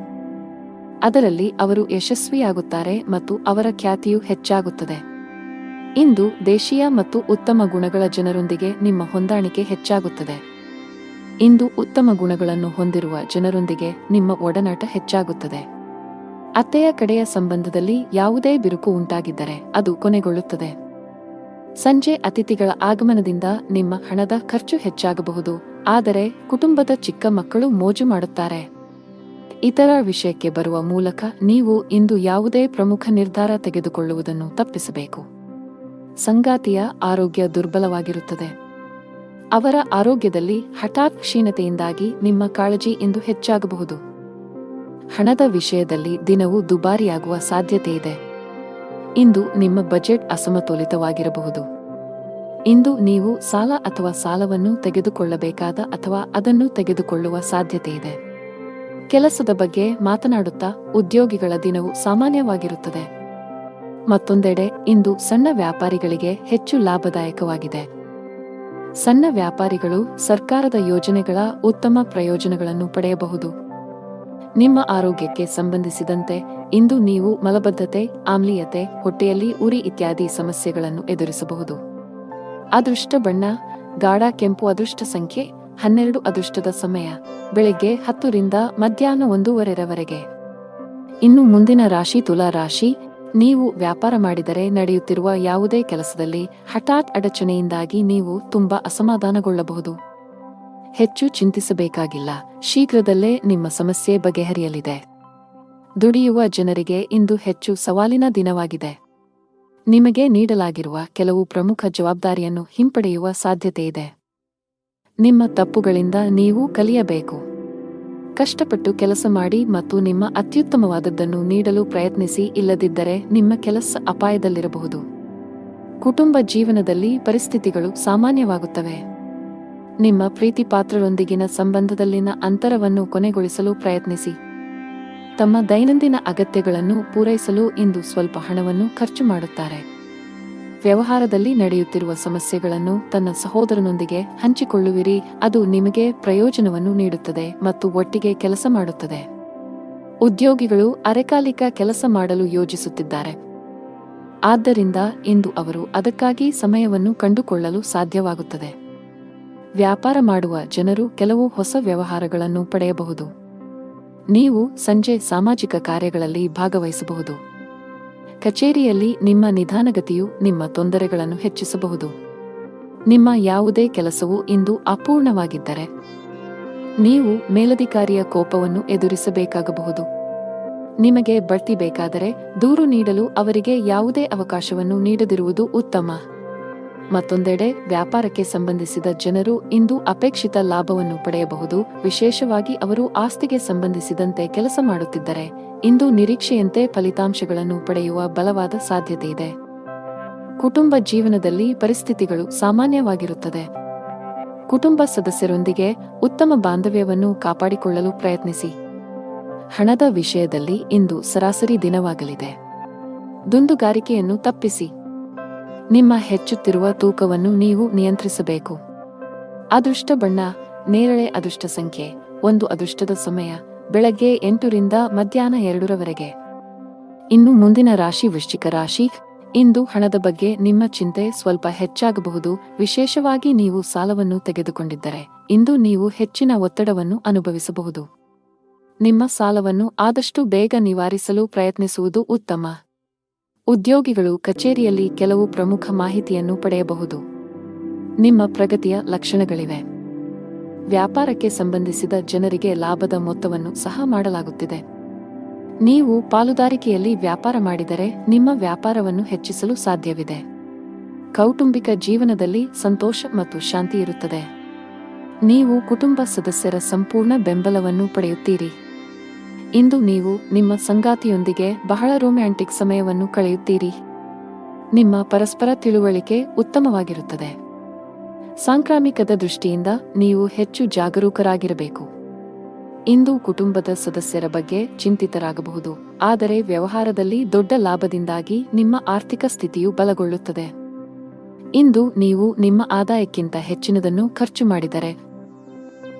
ಅದರಲ್ಲಿ ಅವರು ಯಶಸ್ವಿಯಾಗುತ್ತಾರೆ ಮತ್ತು ಅವರ ಖ್ಯಾತಿಯು ಹೆಚ್ಚಾಗುತ್ತದೆ. ಇಂದು ದೇಶೀಯ ಮತ್ತು ಉತ್ತಮ ಗುಣಗಳ ಜನರೊಂದಿಗೆ ನಿಮ್ಮ ಹೊಂದಾಣಿಕೆ ಹೆಚ್ಚಾಗುತ್ತದೆ. ಇಂದು ಉತ್ತಮ ಗುಣಗಳನ್ನು ಹೊಂದಿರುವ ಜನರೊಂದಿಗೆ ನಿಮ್ಮ ಒಡನಾಟ ಹೆಚ್ಚಾಗುತ್ತದೆ. ಅತ್ತೆಯ ಕಡೆಯ ಸಂಬಂಧದಲ್ಲಿ ಯಾವುದೇ ಬಿರುಕು ಉಂಟಾಗಿದ್ದರೆ ಅದು ಕೊನೆಗೊಳ್ಳುತ್ತದೆ. ಸಂಜೆ ಅತಿಥಿಗಳ ಆಗಮನದಿಂದ ನಿಮ್ಮ ಹಣದ ಖರ್ಚು ಹೆಚ್ಚಾಗಬಹುದು. ಆದರೆ ಕುಟುಂಬದ ಚಿಕ್ಕ ಮಕ್ಕಳು ಮೋಜು ಮಾಡುತ್ತಾರೆ. ಇತರ ವಿಷಯಕ್ಕೆ ಬರುವ ಮೂಲಕ ನೀವು ಇಂದು ಯಾವುದೇ ಪ್ರಮುಖ ನಿರ್ಧಾರ ತೆಗೆದುಕೊಳ್ಳುವುದನ್ನು ತಪ್ಪಿಸಬೇಕು. ಸಂಗಾತಿಯ ಆರೋಗ್ಯ ದುರ್ಬಲವಾಗಿರುತ್ತದೆ. ಅವರ ಆರೋಗ್ಯದಲ್ಲಿ ಹಠಾತ್ ಕ್ಷೀಣತೆಯಿಂದಾಗಿ ನಿಮ್ಮ ಕಾಳಜಿ ಇಂದು ಹೆಚ್ಚಾಗಬಹುದು. ಹಣದ ವಿಷಯದಲ್ಲಿ ದಿನವು ದುಬಾರಿಯಾಗುವ ಸಾಧ್ಯತೆಯಿದೆ. ಇಂದು ನಿಮ್ಮ ಬಜೆಟ್ ಅಸಮತೋಲಿತವಾಗಿರಬಹುದು. ಇಂದು ನೀವು ಸಾಲ ಅಥವಾ ಸಾಲವನ್ನು ತೆಗೆದುಕೊಳ್ಳಬೇಕಾದ ಅಥವಾ ಅದನ್ನು ತೆಗೆದುಕೊಳ್ಳುವ ಸಾಧ್ಯತೆಯಿದೆ. ಕೆಲಸದ ಬಗ್ಗೆ ಮಾತನಾಡುತ್ತಾ ಉದ್ಯೋಗಿಗಳ ದಿನವು ಸಾಮಾನ್ಯವಾಗಿರುತ್ತದೆ. ಮತ್ತೊಂದೆಡೆ ಇಂದು ಸಣ್ಣ ವ್ಯಾಪಾರಿಗಳಿಗೆ ಹೆಚ್ಚು ಲಾಭದಾಯಕವಾಗಿದೆ. ಸಣ್ಣ ವ್ಯಾಪಾರಿಗಳು ಸರ್ಕಾರದ ಯೋಜನೆಗಳ ಉತ್ತಮ ಪ್ರಯೋಜನಗಳನ್ನು ಪಡೆಯಬಹುದು. ನಿಮ್ಮ ಆರೋಗ್ಯಕ್ಕೆ ಸಂಬಂಧಿಸಿದಂತೆ ಇಂದು ನೀವು ಮಲಬದ್ಧತೆ, ಆಮ್ಲೀಯತೆ, ಹೊಟ್ಟೆಯಲ್ಲಿ ಉರಿ ಇತ್ಯಾದಿ ಸಮಸ್ಯೆಗಳನ್ನು ಎದುರಿಸಬಹುದು. ಅದೃಷ್ಟ ಬಣ್ಣ ಗಾಢ ಕೆಂಪು. ಅದೃಷ್ಟ ಸಂಖ್ಯೆ 12. ಅದೃಷ್ಟದ ಸಮಯ ಬೆಳಗ್ಗೆ 10 ರಿಂದ ಮಧ್ಯಾಹ್ನ 1:15 ಇನ್ನು ಮುಂದಿನ ರಾಶಿ ತುಲಾ ರಾಶಿ. ನೀವು ವ್ಯಾಪಾರ ಮಾಡಿದರೆ ನಡೆಯುತ್ತಿರುವ ಯಾವುದೇ ಕೆಲಸದಲ್ಲಿ ಹಠಾತ್ ಅಡಚಣೆಯಿಂದಾಗಿ ನೀವು ತುಂಬಾ ಅಸಮಾಧಾನಗೊಳ್ಳಬಹುದು. ಹೆಚ್ಚು ಚಿಂತಿಸಬೇಕಾಗಿಲ್ಲ. ಶೀಘ್ರದಲ್ಲೇ ನಿಮ್ಮ ಸಮಸ್ಯೆ ಬಗೆಹರಿಯಲಿದೆ. ದುಡಿಯುವ ಜನರಿಗೆ ಇಂದು ಹೆಚ್ಚು ಸವಾಲಿನ ದಿನವಾಗಿದೆ. ನಿಮಗೆ ನೀಡಲಾಗಿರುವ ಕೆಲವು ಪ್ರಮುಖ ಜವಾಬ್ದಾರಿಯನ್ನು ಹಿಂಪಡೆಯುವ ಸಾಧ್ಯತೆಯಿದೆ. ನಿಮ್ಮ ತಪ್ಪುಗಳಿಂದ ನೀವು ಕಲಿಯಬೇಕು. ಕಷ್ಟಪಟ್ಟು ಕೆಲಸ ಮಾಡಿ ಮತ್ತು ನಿಮ್ಮ ಅತ್ಯುತ್ತಮವಾದದ್ದನ್ನು ನೀಡಲು ಪ್ರಯತ್ನಿಸಿ, ಇಲ್ಲದಿದ್ದರೆ ನಿಮ್ಮ ಕೆಲಸ ಅಪಾಯದಲ್ಲಿರಬಹುದು. ಕುಟುಂಬ ಜೀವನದಲ್ಲಿ ಪರಿಸ್ಥಿತಿಗಳು ಸಾಮಾನ್ಯವಾಗುತ್ತವೆ. ನಿಮ್ಮ ಪ್ರೀತಿಪಾತ್ರರೊಂದಿಗಿನ ಸಂಬಂಧದಲ್ಲಿನ ಅಂತರವನ್ನು ಕೊನೆಗೊಳಿಸಲು ಪ್ರಯತ್ನಿಸಿ. ತಮ್ಮ ದೈನಂದಿನ ಅಗತ್ಯಗಳನ್ನು ಪೂರೈಸಲು ಇಂದು ಸ್ವಲ್ಪ ಹಣವನ್ನು ಖರ್ಚು ಮಾಡುತ್ತಾರೆ. ವ್ಯವಹಾರದಲ್ಲಿ ನಡೆಯುತ್ತಿರುವ ಸಮಸ್ಯೆಗಳನ್ನು ತನ್ನ ಸಹೋದರನೊಂದಿಗೆ ಹಂಚಿಕೊಳ್ಳುವಿರಿ, ಅದು ನಿಮಗೆ ಪ್ರಯೋಜನವನ್ನು ನೀಡುತ್ತದೆ ಮತ್ತು ಒಟ್ಟಿಗೆ ಕೆಲಸ ಮಾಡುತ್ತದೆ. ಉದ್ಯೋಗಿಗಳು ಅರೆಕಾಲಿಕ ಕೆಲಸ ಮಾಡಲು ಯೋಜಿಸುತ್ತಿದ್ದಾರೆ, ಆದ್ದರಿಂದ ಇಂದು ಅವರು ಅದಕ್ಕಾಗಿ ಸಮಯವನ್ನು ಕಂಡುಕೊಳ್ಳಲು ಸಾಧ್ಯವಾಗುತ್ತದೆ. ವ್ಯಾಪಾರ ಮಾಡುವ ಜನರು ಕೆಲವು ಹೊಸ ವ್ಯವಹಾರಗಳನ್ನು ಪಡೆಯಬಹುದು. ನೀವು ಸಂಜೆ ಸಾಮಾಜಿಕ ಕಾರ್ಯಗಳಲ್ಲಿ ಭಾಗವಹಿಸಬಹುದು. ಕಚೇರಿಯಲ್ಲಿ ನಿಮ್ಮ ನಿಧಾನಗತಿಯು ನಿಮ್ಮ ತೊಂದರೆಗಳನ್ನು ಹೆಚ್ಚಿಸಬಹುದು. ನಿಮ್ಮ ಯಾವುದೇ ಕೆಲಸವು ಇಂದು ಅಪೂರ್ಣವಾಗಿದ್ದರೆ ನೀವು ಮೇಲಧಿಕಾರಿಯ ಕೋಪವನ್ನು ಎದುರಿಸಬೇಕಾಗಬಹುದು. ನಿಮಗೆ ಬಡ್ತಿ ಬೇಕಾದರೆ ದೂರು ನೀಡಲು ಅವರಿಗೆ ಯಾವುದೇ ಅವಕಾಶವನ್ನು ನೀಡದಿರುವುದು ಉತ್ತಮ. ಮತ್ತೊಂದೆಡೆ ವ್ಯಾಪಾರಕ್ಕೆ ಸಂಬಂಧಿಸಿದ ಜನರು ಇಂದು ಅಪೇಕ್ಷಿತ ಲಾಭವನ್ನು ಪಡೆಯಬಹುದು, ವಿಶೇಷವಾಗಿ ಅವರು ಆಸ್ತಿಗೆ ಸಂಬಂಧಿಸಿದಂತೆ ಕೆಲಸ ಮಾಡುತ್ತಿದ್ದರೆ ಇಂದು ನಿರೀಕ್ಷೆಯಂತೆ ಫಲಿತಾಂಶಗಳನ್ನು ಪಡೆಯುವ ಬಲವಾದ ಸಾಧ್ಯತೆಯಿದೆ. ಕುಟುಂಬ ಜೀವನದಲ್ಲಿ ಪರಿಸ್ಥಿತಿಗಳು ಸಾಮಾನ್ಯವಾಗಿರುತ್ತದೆ. ಕುಟುಂಬ ಸದಸ್ಯರೊಂದಿಗೆ ಉತ್ತಮ ಬಾಂಧವ್ಯವನ್ನು ಕಾಪಾಡಿಕೊಳ್ಳಲು ಪ್ರಯತ್ನಿಸಿ. ಹಣದ ವಿಷಯದಲ್ಲಿ ಇಂದು ಸರಾಸರಿ ದಿನವಾಗಲಿದೆ. ದುಂದುಗಾರಿಕೆಯನ್ನು ತಪ್ಪಿಸಿ. ನಿಮ್ಮ ಹೆಚ್ಚುತ್ತಿರುವ ತೂಕವನ್ನು ನೀವು ನಿಯಂತ್ರಿಸಬೇಕು. ಅದೃಷ್ಟ ಬಣ್ಣ ನೇರಳೆ. ಅದೃಷ್ಟ ಸಂಖ್ಯೆ 1. ಅದೃಷ್ಟದ ಸಮಯ ಬೆಳಗ್ಗೆ 8 ರಿಂದ ಮಧ್ಯಾಹ್ನ 2 ರವರೆಗೆ. ಇನ್ನು ಮುಂದಿನ ರಾಶಿ ವೃಶ್ಚಿಕ ರಾಶಿ. ಇಂದು ಹಣದ ಬಗ್ಗೆ ನಿಮ್ಮ ಚಿಂತೆ ಸ್ವಲ್ಪ ಹೆಚ್ಚಾಗಬಹುದು, ವಿಶೇಷವಾಗಿ ನೀವು ಸಾಲವನ್ನು ತೆಗೆದುಕೊಂಡಿದ್ದರೆ ಇಂದು ನೀವು ಹೆಚ್ಚಿನ ಒತ್ತಡವನ್ನು ಅನುಭವಿಸಬಹುದು. ನಿಮ್ಮ ಸಾಲವನ್ನು ಆದಷ್ಟು ಬೇಗ ನಿವಾರಿಸಲು ಪ್ರಯತ್ನಿಸುವುದು ಉತ್ತಮ. ಉದ್ಯೋಗಿಗಳು ಕಚೇರಿಯಲ್ಲಿ ಕೆಲವು ಪ್ರಮುಖ ಮಾಹಿತಿಯನ್ನು ಪಡೆಯಬಹುದು. ನಿಮ್ಮ ಪ್ರಗತಿಯ ಲಕ್ಷಣಗಳಿವೆ. ವ್ಯಾಪಾರಕ್ಕೆ ಸಂಬಂಧಿಸಿದ ಜನರಿಗೆ ಲಾಭದ ಮೊತ್ತವನ್ನು ಸಹ ಮಾಡಲಾಗುತ್ತಿದೆ. ನೀವು ಪಾಲುದಾರಿಕೆಯಲ್ಲಿ ವ್ಯಾಪಾರ ಮಾಡಿದರೆ ನಿಮ್ಮ ವ್ಯಾಪಾರವನ್ನು ಹೆಚ್ಚಿಸಲು ಸಾಧ್ಯವಿದೆ. ಕೌಟುಂಬಿಕ ಜೀವನದಲ್ಲಿ ಸಂತೋಷ ಮತ್ತು ಶಾಂತಿ ಇರುತ್ತದೆ. ನೀವು ಕುಟುಂಬ ಸದಸ್ಯರ ಸಂಪೂರ್ಣ ಬೆಂಬಲವನ್ನು ಪಡೆಯುತ್ತೀರಿ. ಇಂದು ನೀವು ನಿಮ್ಮ ಸಂಗಾತಿಯೊಂದಿಗೆ ಬಹಳ ರೊಮ್ಯಾಂಟಿಕ್ ಸಮಯವನ್ನು ಕಳೆಯುತ್ತೀರಿ. ನಿಮ್ಮ ಪರಸ್ಪರ ತಿಳುವಳಿಕೆ ಉತ್ತಮವಾಗಿರುತ್ತದೆ. ಸಾಂಕ್ರಾಮಿಕದ ದೃಷ್ಟಿಯಿಂದ ನೀವು ಹೆಚ್ಚು ಜಾಗರೂಕರಾಗಿರಬೇಕು. ಇಂದು ಕುಟುಂಬದ ಸದಸ್ಯರ ಬಗ್ಗೆ ಚಿಂತಿತರಾಗಬಹುದು, ಆದರೆ ವ್ಯವಹಾರದಲ್ಲಿ ದೊಡ್ಡ ಲಾಭದಿಂದಾಗಿ ನಿಮ್ಮ ಆರ್ಥಿಕ ಸ್ಥಿತಿಯು ಬಲಗೊಳ್ಳುತ್ತದೆ. ಇಂದು ನೀವು ನಿಮ್ಮ ಆದಾಯಕ್ಕಿಂತ ಹೆಚ್ಚಿನದನ್ನು ಖರ್ಚು ಮಾಡಿದರೆ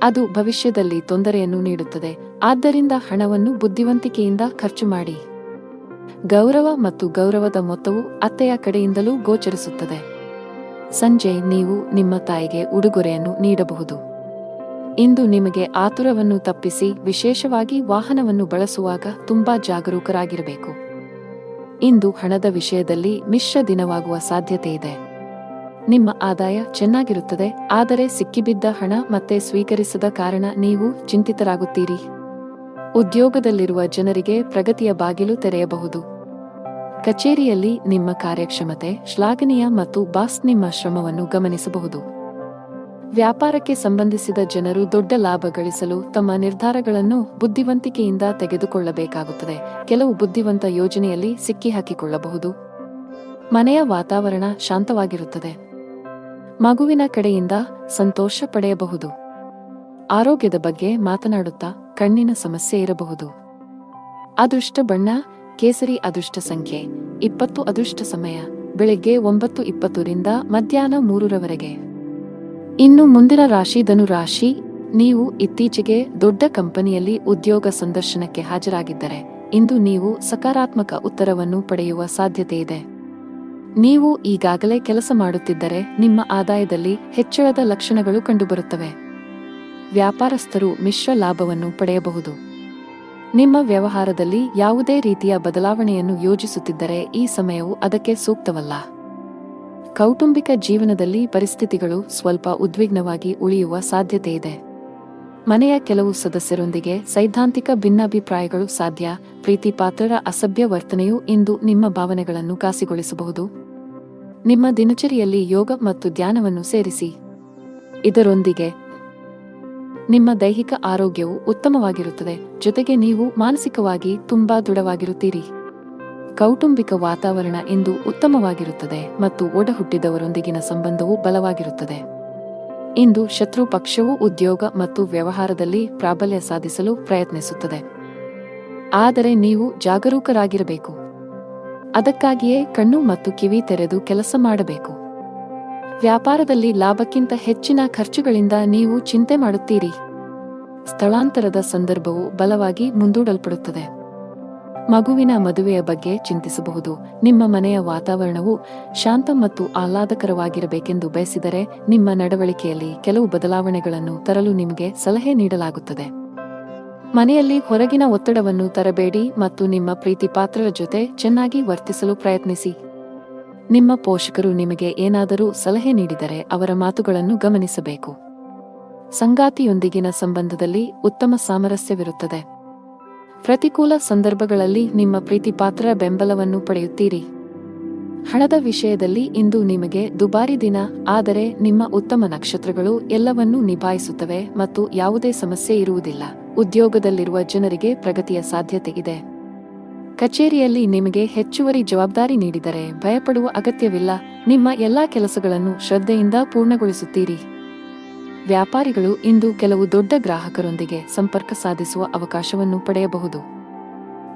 ಅದು ಭವಿಷ್ಯದಲ್ಲಿ ತೊಂದರೆಯನ್ನು ನೀಡುತ್ತದೆ, ಆದ್ದರಿಂದ ಹಣವನ್ನು ಬುದ್ಧಿವಂತಿಕೆಯಿಂದ ಖರ್ಚು ಮಾಡಿ. ಗೌರವ ಮತ್ತು ಗೌರವದ ಮೊತ್ತವು ಅತ್ತೆಯ ಕಡೆಯಿಂದಲೂ ಗೋಚರಿಸುತ್ತದೆ. ಸಂಜೆ ನೀವು ನಿಮ್ಮ ತಾಯಿಗೆ ಉಡುಗೊರೆಯನ್ನು ನೀಡಬಹುದು. ಇಂದು ನಿಮಗೆ ಆತುರವನ್ನು ತಪ್ಪಿಸಿ, ವಿಶೇಷವಾಗಿ ವಾಹನವನ್ನು ಬಳಸುವಾಗ ತುಂಬಾ ಜಾಗರೂಕರಾಗಿರಬೇಕು. ಇಂದು ಹಣದ ವಿಷಯದಲ್ಲಿ ಮಿಶ್ರ ದಿನವಾಗುವ ಸಾಧ್ಯತೆಯಿದೆ. ನಿಮ್ಮ ಆದಾಯ ಚೆನ್ನಾಗಿರುತ್ತದೆ, ಆದರೆ ಸಿಕ್ಕಿಬಿದ್ದ ಹಣ ಮತ್ತೆ ಸ್ವೀಕರಿಸದ ಕಾರಣ ನೀವು ಚಿಂತಿತರಾಗುತ್ತೀರಿ. ಉದ್ಯೋಗದಲ್ಲಿರುವ ಜನರಿಗೆ ಪ್ರಗತಿಯ ಬಾಗಿಲು ತೆರೆಯಬಹುದು. ಕಚೇರಿಯಲ್ಲಿ ನಿಮ್ಮ ಕಾರ್ಯಕ್ಷಮತೆ ಶ್ಲಾಘನೀಯ ಮತ್ತು ಬಾಸ್ ನಿಮ್ಮ ಶ್ರಮವನ್ನು ಗಮನಿಸಬಹುದು. ವ್ಯಾಪಾರಕ್ಕೆ ಸಂಬಂಧಿಸಿದ ಜನರು ದೊಡ್ಡ ಲಾಭ ಗಳಿಸಲು ತಮ್ಮ ನಿರ್ಧಾರಗಳನ್ನು ಬುದ್ಧಿವಂತಿಕೆಯಿಂದ ತೆಗೆದುಕೊಳ್ಳಬೇಕಾಗುತ್ತದೆ. ಕೆಲವು ಬುದ್ಧಿವಂತ ಯೋಜನೆಯಲ್ಲಿ ಸಿಕ್ಕಿಹಾಕಿಕೊಳ್ಳಬಹುದು. ಮನೆಯ ವಾತಾವರಣ ಶಾಂತವಾಗಿರುತ್ತದೆ. ಮಗುವಿನ ಕಡೆಯಿಂದ ಸಂತೋಷ ಪಡೆಯಬಹುದು. ಆರೋಗ್ಯದ ಬಗ್ಗೆ ಮಾತನಾಡುತ್ತಾ ಕಣ್ಣಿನ ಸಮಸ್ಯೆ ಇರಬಹುದು. ಅದೃಷ್ಟ ಬಣ್ಣ ಕೇಸರಿ. ಅದೃಷ್ಟ ಸಂಖ್ಯೆ 20. ಅದೃಷ್ಟ ಸಮಯ ಬೆಳಗ್ಗೆ 9:20 ರಿಂದ ಮಧ್ಯಾಹ್ನ 3 ರವರೆಗೆ. ಇನ್ನು ಮುಂದಿನ ರಾಶಿ ಧನು ರಾಶಿ. ನೀವು ಇತ್ತೀಚೆಗೆ ದೊಡ್ಡ ಕಂಪನಿಯಲ್ಲಿ ಉದ್ಯೋಗ ಸಂದರ್ಶನಕ್ಕೆ ಹಾಜರಾಗಿದ್ದರೆ ಇಂದು ನೀವು ಸಕಾರಾತ್ಮಕ ಉತ್ತರವನ್ನು ಪಡೆಯುವ ಸಾಧ್ಯತೆಯಿದೆ. ನೀವು ಈಗಾಗಲೇ ಕೆಲಸ ಮಾಡುತ್ತಿದ್ದರೆ ನಿಮ್ಮ ಆದಾಯದಲ್ಲಿ ಹೆಚ್ಚಳದ ಲಕ್ಷಣಗಳು ಕಂಡುಬರುತ್ತವೆ. ವ್ಯಾಪಾರಸ್ಥರು ಮಿಶ್ರ ಲಾಭವನ್ನು ಪಡೆಯಬಹುದು. ನಿಮ್ಮ ವ್ಯವಹಾರದಲ್ಲಿ ಯಾವುದೇ ರೀತಿಯ ಬದಲಾವಣೆಯನ್ನು ಯೋಜಿಸುತ್ತಿದ್ದರೆ ಈ ಸಮಯವು ಅದಕ್ಕೆ ಸೂಕ್ತವಲ್ಲ. ಕೌಟುಂಬಿಕ ಜೀವನದಲ್ಲಿ ಪರಿಸ್ಥಿತಿಗಳು ಸ್ವಲ್ಪ ಉದ್ವಿಗ್ನವಾಗಿ ಉಳಿಯುವ ಸಾಧ್ಯತೆಯಿದೆ. ಮನೆಯ ಕೆಲವು ಸದಸ್ಯರೊಂದಿಗೆ ಸೈದ್ಧಾಂತಿಕ ಭಿನ್ನಾಭಿಪ್ರಾಯಗಳು ಸಾಧ್ಯ. ಪ್ರೀತಿಪಾತ್ರರ ಅಸಭ್ಯ ವರ್ತನೆಯು ಇಂದು ನಿಮ್ಮ ಭಾವನೆಗಳನ್ನು ಘಾಸಿಗೊಳಿಸಬಹುದು. ನಿಮ್ಮ ದಿನಚರಿಯಲ್ಲಿ ಯೋಗ ಮತ್ತು ಧ್ಯಾನವನ್ನು ಸೇರಿಸಿ. ಇದರೊಂದಿಗೆ ನಿಮ್ಮ ದೈಹಿಕ ಆರೋಗ್ಯವು ಉತ್ತಮವಾಗಿರುತ್ತದೆ, ಜೊತೆಗೆ ನೀವು ಮಾನಸಿಕವಾಗಿ ತುಂಬಾ ದೃಢವಾಗಿರುತ್ತೀರಿ. ಕೌಟುಂಬಿಕ ವಾತಾವರಣ ಇಂದು ಉತ್ತಮವಾಗಿರುತ್ತದೆ ಮತ್ತು ಒಡಹುಟ್ಟಿದವರೊಂದಿಗಿನ ಸಂಬಂಧವು ಬಲವಾಗಿರುತ್ತದೆ. ಇಂದು ಶತ್ರು ಪಕ್ಷವು ಉದ್ಯೋಗ ಮತ್ತು ವ್ಯವಹಾರದಲ್ಲಿ ಪ್ರಾಬಲ್ಯ ಸಾಧಿಸಲು ಪ್ರಯತ್ನಿಸುತ್ತದೆ, ಆದರೆ ನೀವು ಜಾಗರೂಕರಾಗಿರಬೇಕು. ಅದಕ್ಕಾಗಿಯೇ ಕಣ್ಣು ಮತ್ತು ಕಿವಿ ತೆರೆದು ಕೆಲಸ ಮಾಡಬೇಕು. ವ್ಯಾಪಾರದಲ್ಲಿ ಲಾಭಕ್ಕಿಂತ ಹೆಚ್ಚಿನ ಖರ್ಚುಗಳಿಂದ ನೀವು ಚಿಂತೆ ಮಾಡುತ್ತೀರಿ. ಸ್ಥಳಾಂತರದ ಸಂದರ್ಭವು ಬಲವಾಗಿ ಮುಂದೂಡಲ್ಪಡುತ್ತದೆ. ಮಗುವಿನ ಮದುವೆಯ ಬಗ್ಗೆ ಚಿಂತಿಸಬಹುದು. ನಿಮ್ಮ ಮನೆಯ ವಾತಾವರಣವು ಶಾಂತ ಮತ್ತು ಆಹ್ಲಾದಕರವಾಗಿರಬೇಕೆಂದು ಬಯಸಿದರೆ ನಿಮ್ಮ ನಡವಳಿಕೆಯಲ್ಲಿ ಕೆಲವು ಬದಲಾವಣೆಗಳನ್ನು ತರಲು ನಿಮಗೆ ಸಲಹೆ ನೀಡಲಾಗುತ್ತದೆ. ಮನೆಯಲ್ಲಿ ಹೊರಗಿನ ಒತ್ತಡವನ್ನು ತರಬೇಡಿ ಮತ್ತು ನಿಮ್ಮ ಪ್ರೀತಿಪಾತ್ರರ ಜೊತೆ ಚೆನ್ನಾಗಿ ವರ್ತಿಸಲು ಪ್ರಯತ್ನಿಸಿ. ನಿಮ್ಮ ಪೋಷಕರು ನಿಮಗೆ ಏನಾದರೂ ಸಲಹೆ ನೀಡಿದರೆ ಅವರ ಮಾತುಗಳನ್ನು ಗಮನಿಸಬೇಕು. ಸಂಗಾತಿಯೊಂದಿಗಿನ ಸಂಬಂಧದಲ್ಲಿ ಉತ್ತಮ ಸಾಮರಸ್ಯವಿರುತ್ತದೆ. ಪ್ರತಿಕೂಲ ಸಂದರ್ಭಗಳಲ್ಲಿ ನಿಮ್ಮ ಪ್ರೀತಿಪಾತ್ರರ ಬೆಂಬಲವನ್ನು ಪಡೆಯುತ್ತೀರಿ. ಹಣದ ವಿಷಯದಲ್ಲಿ ಇಂದು ನಿಮಗೆ ದುಬಾರಿ ದಿನ, ಆದರೆ ನಿಮ್ಮ ಉತ್ತಮ ನಕ್ಷತ್ರಗಳು ಎಲ್ಲವನ್ನೂ ನಿಭಾಯಿಸುತ್ತವೆ ಮತ್ತು ಯಾವುದೇ ಸಮಸ್ಯೆ ಇರುವುದಿಲ್ಲ. ಉದ್ಯೋಗದಲ್ಲಿರುವ ಜನರಿಗೆ ಪ್ರಗತಿಯ ಸಾಧ್ಯತೆ ಇದೆ. ಕಚೇರಿಯಲ್ಲಿ ನಿಮಗೆ ಹೆಚ್ಚುವರಿ ಜವಾಬ್ದಾರಿ ನೀಡಿದರೆ ಭಯಪಡುವ ಅಗತ್ಯವಿಲ್ಲ. ನಿಮ್ಮ ಎಲ್ಲಾ ಕೆಲಸಗಳನ್ನು ಶ್ರದ್ಧೆಯಿಂದ ಪೂರ್ಣಗೊಳಿಸುತ್ತೀರಿ. ವ್ಯಾಪಾರಿಗಳು ಇಂದು ಕೆಲವು ದೊಡ್ಡ ಗ್ರಾಹಕರೊಂದಿಗೆ ಸಂಪರ್ಕ ಸಾಧಿಸುವ ಅವಕಾಶವನ್ನು ಪಡೆಯಬಹುದು.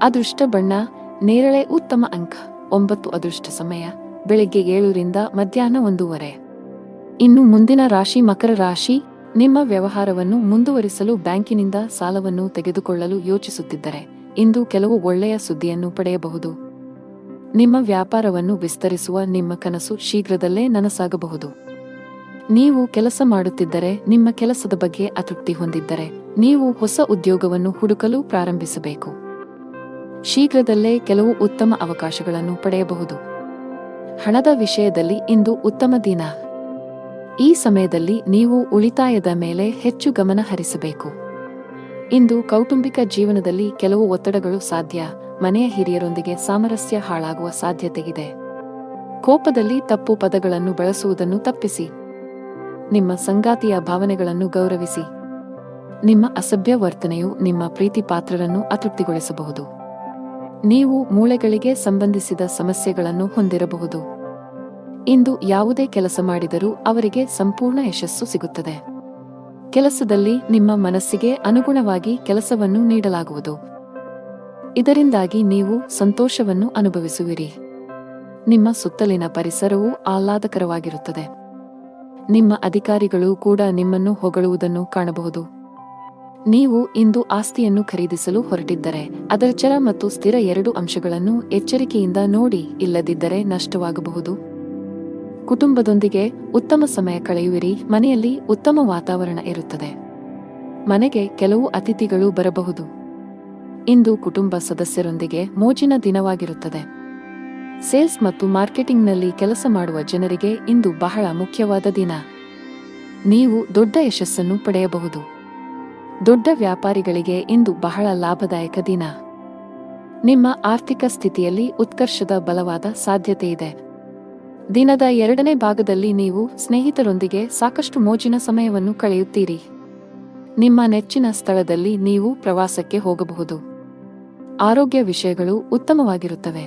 ಅದೃಷ್ಟ ಬಣ್ಣ ನೇರಳೆ, ಉತ್ತಮ ಅಂಕ 9. ಅದೃಷ್ಟ ಸಮಯ ಬೆಳಿಗ್ಗೆ 7 ರಿಂದ ಮಧ್ಯಾಹ್ನ 1:30. ಇನ್ನು ಮುಂದಿನ ರಾಶಿ ಮಕರ ರಾಶಿ. ನಿಮ್ಮ ವ್ಯವಹಾರವನ್ನು ಮುಂದುವರಿಸಲು ಬ್ಯಾಂಕಿನಿಂದ ಸಾಲವನ್ನು ತೆಗೆದುಕೊಳ್ಳಲು ಯೋಚಿಸುತ್ತಿದ್ದರೆ ಇಂದು ಕೆಲವು ಒಳ್ಳೆಯ ಸುದ್ದಿಯನ್ನು ಪಡೆಯಬಹುದು. ನಿಮ್ಮ ವ್ಯಾಪಾರವನ್ನು ವಿಸ್ತರಿಸುವ ನಿಮ್ಮ ಕನಸು ಶೀಘ್ರದಲ್ಲೇ ನನಸಾಗಬಹುದು. ನೀವು ಕೆಲಸ ಮಾಡುತ್ತಿದ್ದರೆ ನಿಮ್ಮ ಕೆಲಸದ ಬಗ್ಗೆ ಅತೃಪ್ತಿ ಹೊಂದಿದ್ದರೆ ನೀವು ಹೊಸ ಉದ್ಯೋಗವನ್ನು ಹುಡುಕಲು ಪ್ರಾರಂಭಿಸಬೇಕು. ಶೀಘ್ರದಲ್ಲೇ ಕೆಲವು ಉತ್ತಮ ಅವಕಾಶಗಳನ್ನು ಪಡೆಯಬಹುದು. ಹಣದ ವಿಷಯದಲ್ಲಿ ಇಂದು ಉತ್ತಮ ದಿನ. ಈ ಸಮಯದಲ್ಲಿ ನೀವು ಉಳಿತಾಯದ ಮೇಲೆ ಹೆಚ್ಚು ಗಮನ ಹರಿಸಬೇಕು. ಇಂದು ಕೌಟುಂಬಿಕ ಜೀವನದಲ್ಲಿ ಕೆಲವು ಒತ್ತಡಗಳು ಸಾಧ್ಯ. ಮನೆಯ ಹಿರಿಯರೊಂದಿಗೆ ಸಾಮರಸ್ಯ ಹಾಳಾಗುವ ಸಾಧ್ಯತೆಯಿದೆ. ಕೋಪದಲ್ಲಿ ತಪ್ಪು ಪದಗಳನ್ನು ಬಳಸುವುದನ್ನು ತಪ್ಪಿಸಿ. ನಿಮ್ಮ ಸಂಗಾತಿಯ ಭಾವನೆಗಳನ್ನು ಗೌರವಿಸಿ. ನಿಮ್ಮ ಅಸಭ್ಯ ವರ್ತನೆಯು ನಿಮ್ಮ ಪ್ರೀತಿಪಾತ್ರರನ್ನು ಅತೃಪ್ತಿಗೊಳಿಸಬಹುದು. ನೀವು ಮೂಳೆಗಳಿಗೆ ಸಂಬಂಧಿಸಿದ ಸಮಸ್ಯೆಗಳನ್ನು ಹೊಂದಿರಬಹುದು. ಇಂದು ಯಾವುದೇ ಕೆಲಸ ಮಾಡಿದರೂ ಅವರಿಗೆ ಸಂಪೂರ್ಣ ಯಶಸ್ಸು ಸಿಗುತ್ತದೆ. ಕೆಲಸದಲ್ಲಿ ನಿಮ್ಮ ಮನಸ್ಸಿಗೆ ಅನುಗುಣವಾಗಿ ಕೆಲಸವನ್ನು ನೀಡಲಾಗುವುದು. ಇದರಿಂದಾಗಿ ನೀವು ಸಂತೋಷವನ್ನು ಅನುಭವಿಸುವಿರಿ. ನಿಮ್ಮ ಸುತ್ತಲಿನ ಪರಿಸರವು ಆಹ್ಲಾದಕರವಾಗಿರುತ್ತದೆ. ನಿಮ್ಮ ಅಧಿಕಾರಿಗಳು ಕೂಡ ನಿಮ್ಮನ್ನು ಹೊಗಳುವುದನ್ನು ಕಾಣಬಹುದು. ನೀವು ಇಂದು ಆಸ್ತಿಯನ್ನು ಖರೀದಿಸಲು ಹೊರಟಿದ್ದರೆ ಅದರ ಚರ ಮತ್ತು ಸ್ಥಿರ 2 ಅಂಶಗಳನ್ನು ಎಚ್ಚರಿಕೆಯಿಂದ ನೋಡಿ, ಇಲ್ಲದಿದ್ದರೆ ನಷ್ಟವಾಗಬಹುದು. ಕುಟುಂಬದೊಂದಿಗೆ ಉತ್ತಮ ಸಮಯ ಕಳೆಯುವಿರಿ. ಮನೆಯಲ್ಲಿ ಉತ್ತಮ ವಾತಾವರಣ ಇರುತ್ತದೆ. ಮನೆಗೆ ಕೆಲವು ಅತಿಥಿಗಳು ಬರಬಹುದು. ಇಂದು ಕುಟುಂಬ ಸದಸ್ಯರೊಂದಿಗೆ ಮೋಜಿನ ದಿನವಾಗಿರುತ್ತದೆ. ಸೇಲ್ಸ್ ಮತ್ತು ಮಾರ್ಕೆಟಿಂಗ್ನಲ್ಲಿ ಕೆಲಸ ಮಾಡುವ ಜನರಿಗೆ ಇಂದು ಬಹಳ ಮುಖ್ಯವಾದ ದಿನ. ನೀವು ದೊಡ್ಡ ಯಶಸ್ಸನ್ನು ಪಡೆಯಬಹುದು. ದೊಡ್ಡ ವ್ಯಾಪಾರಿಗಳಿಗೆ ಇಂದು ಬಹಳ ಲಾಭದಾಯಕ ದಿನ. ನಿಮ್ಮ ಆರ್ಥಿಕ ಸ್ಥಿತಿಯಲ್ಲಿ ಉತ್ಕರ್ಷದ ಬಲವಾದ ಸಾಧ್ಯತೆಯಿದೆ. ದಿನದ 2ನೇ ಭಾಗದಲ್ಲಿ ನೀವು ಸ್ನೇಹಿತರೊಂದಿಗೆ ಸಾಕಷ್ಟು ಮೋಜಿನ ಸಮಯವನ್ನು ಕಳೆಯುತ್ತೀರಿ. ನಿಮ್ಮ ನೆಚ್ಚಿನ ಸ್ಥಳದಲ್ಲಿ ನೀವು ಪ್ರವಾಸಕ್ಕೆ ಹೋಗಬಹುದು. ಆರೋಗ್ಯ ವಿಷಯಗಳು ಉತ್ತಮವಾಗಿರುತ್ತವೆ.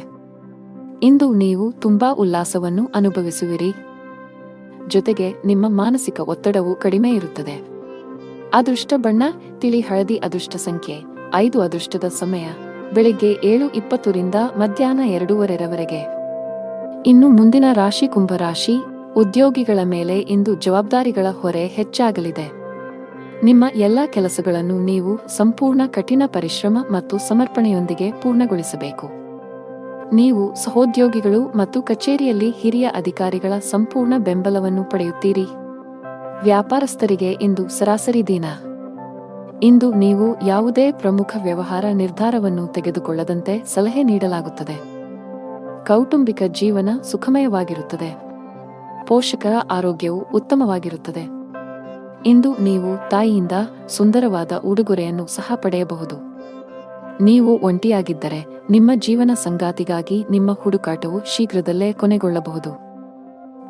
ಇಂದು ನೀವು ತುಂಬಾ ಉಲ್ಲಾಸವನ್ನು ಅನುಭವಿಸುವಿರಿ. ಜೊತೆಗೆ ನಿಮ್ಮ ಮಾನಸಿಕ ಒತ್ತಡವು ಕಡಿಮೆ ಇರುತ್ತದೆ. ಅದೃಷ್ಟ ಬಣ್ಣ ತಿಳಿ ಹಳದಿ. ಅದೃಷ್ಟ ಸಂಖ್ಯೆ 5. ಅದೃಷ್ಟದ ಸಮಯ ಬೆಳಿಗ್ಗೆ 7:20 ರಿಂದ ಮಧ್ಯಾಹ್ನ 2:30 ಇನ್ನು ಮುಂದಿನ ರಾಶಿ ಕುಂಭರಾಶಿ. ಉದ್ಯೋಗಿಗಳ ಮೇಲೆ ಇಂದು ಜವಾಬ್ದಾರಿಗಳ ಹೊರೆ ಹೆಚ್ಚಾಗಲಿದೆ. ನಿಮ್ಮ ಎಲ್ಲ ಕೆಲಸಗಳನ್ನು ನೀವು ಸಂಪೂರ್ಣ ಕಠಿಣ ಪರಿಶ್ರಮ ಮತ್ತು ಸಮರ್ಪಣೆಯೊಂದಿಗೆ ಪೂರ್ಣಗೊಳಿಸಬೇಕು. ನೀವು ಸಹೋದ್ಯೋಗಿಗಳು ಮತ್ತು ಕಚೇರಿಯಲ್ಲಿ ಹಿರಿಯ ಅಧಿಕಾರಿಗಳ ಸಂಪೂರ್ಣ ಬೆಂಬಲವನ್ನು ಪಡೆಯುತ್ತೀರಿ. ವ್ಯಾಪಾರಸ್ಥರಿಗೆ ಇಂದು ಸರಾಸರಿ ದಿನ. ಇಂದು ನೀವು ಯಾವುದೇ ಪ್ರಮುಖ ವ್ಯವಹಾರ ನಿರ್ಧಾರವನ್ನು ತೆಗೆದುಕೊಳ್ಳದಂತೆ ಸಲಹೆ ನೀಡಲಾಗುತ್ತದೆ. ಕೌಟುಂಬಿಕ ಜೀವನ ಸುಖಮಯವಾಗಿರುತ್ತದೆ. ಪೋಷಕರ ಆರೋಗ್ಯವು ಉತ್ತಮವಾಗಿರುತ್ತದೆ. ಇಂದು ನೀವು ತಾಯಿಯಿಂದ ಸುಂದರವಾದ ಉಡುಗೊರೆಯನ್ನು ಸಹ ಪಡೆಯಬಹುದು. ನೀವು ಒಂಟಿಯಾಗಿದ್ದರೆ ನಿಮ್ಮ ಜೀವನ ಸಂಗಾತಿಗಾಗಿ ನಿಮ್ಮ ಹುಡುಕಾಟವು ಶೀಘ್ರದಲ್ಲೇ ಕೊನೆಗೊಳ್ಳಬಹುದು.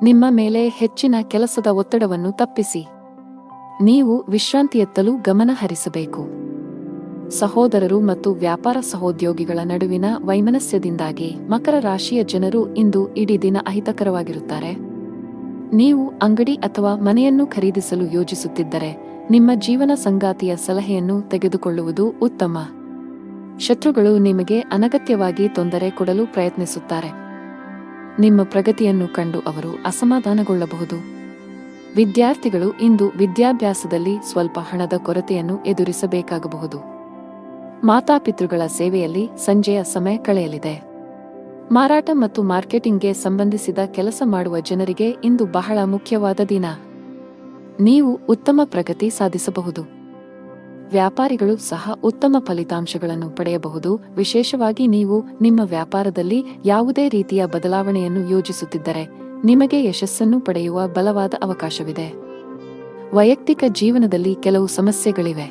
ನಿಮ್ಮ ಮೇಲೆ ಹೆಚ್ಚಿನ ಕೆಲಸದ ಒತ್ತಡವನ್ನು ತಪ್ಪಿಸಿ. ನೀವು ವಿಶ್ರಾಂತಿಯತ್ತಲೂ ಗಮನ ಹರಿಸಬೇಕು. ಸಹೋದರರು ಮತ್ತು ವ್ಯಾಪಾರ ಸಹೋದ್ಯೋಗಿಗಳ ನಡುವಿನ ವೈಮನಸ್ಯದಿಂದಾಗಿ ಮಕರ ರಾಶಿಯ ಜನರು ಇಂದು ಇಡೀ ದಿನ ಅಹಿತಕರವಾಗಿರುತ್ತಾರೆ. ನೀವು ಅಂಗಡಿ ಅಥವಾ ಮನೆಯನ್ನು ಖರೀದಿಸಲು ಯೋಜಿಸುತ್ತಿದ್ದರೆ ನಿಮ್ಮ ಜೀವನ ಸಂಗಾತಿಯ ಸಲಹೆಯನ್ನು ತೆಗೆದುಕೊಳ್ಳುವುದು ಉತ್ತಮ. ಶತ್ರುಗಳು ನಿಮಗೆ ಅನಗತ್ಯವಾಗಿ ತೊಂದರೆ ಕೊಡಲು ಪ್ರಯತ್ನಿಸುತ್ತಾರೆ. ನಿಮ್ಮ ಪ್ರಗತಿಯನ್ನು ಕಂಡು ಅವರು ಅಸಮಾಧಾನಗೊಳ್ಳಬಹುದು. ವಿದ್ಯಾರ್ಥಿಗಳು ಇಂದು ವಿದ್ಯಾಭ್ಯಾಸದಲ್ಲಿ ಸ್ವಲ್ಪ ಹಣದ ಕೊರತೆಯನ್ನು ಎದುರಿಸಬೇಕಾಗಬಹುದು. ಮಾತಾಪಿತೃಗಳ ಸೇವೆಯಲ್ಲಿ ಸಂಜೆಯ ಸಮಯ ಕಳೆಯಲಿದೆ. ಮಾರಾಟ ಮತ್ತು ಮಾರ್ಕೆಟಿಂಗ್ಗೆ ಸಂಬಂಧಿಸಿದ ಕೆಲಸ ಮಾಡುವ ಜನರಿಗೆ ಇಂದು ಬಹಳ ಮುಖ್ಯವಾದ ದಿನ. ನೀವು ಉತ್ತಮ ಪ್ರಗತಿ ಸಾಧಿಸಬಹುದು. ವ್ಯಾಪಾರಿಗಳು ಸಹ ಉತ್ತಮ ಫಲಿತಾಂಶಗಳನ್ನು ಪಡೆಯಬಹುದು. ವಿಶೇಷವಾಗಿ ನೀವು ನಿಮ್ಮ ವ್ಯಾಪಾರದಲ್ಲಿ ಯಾವುದೇ ರೀತಿಯ ಬದಲಾವಣೆಯನ್ನು ಯೋಜಿಸುತ್ತಿದ್ದರೆ ನಿಮಗೆ ಯಶಸ್ಸನ್ನು ಪಡೆಯುವ ಬಲವಾದ ಅವಕಾಶವಿದೆ. ವೈಯಕ್ತಿಕ ಜೀವನದಲ್ಲಿ ಕೆಲವು ಸಮಸ್ಯೆಗಳಿವೆ.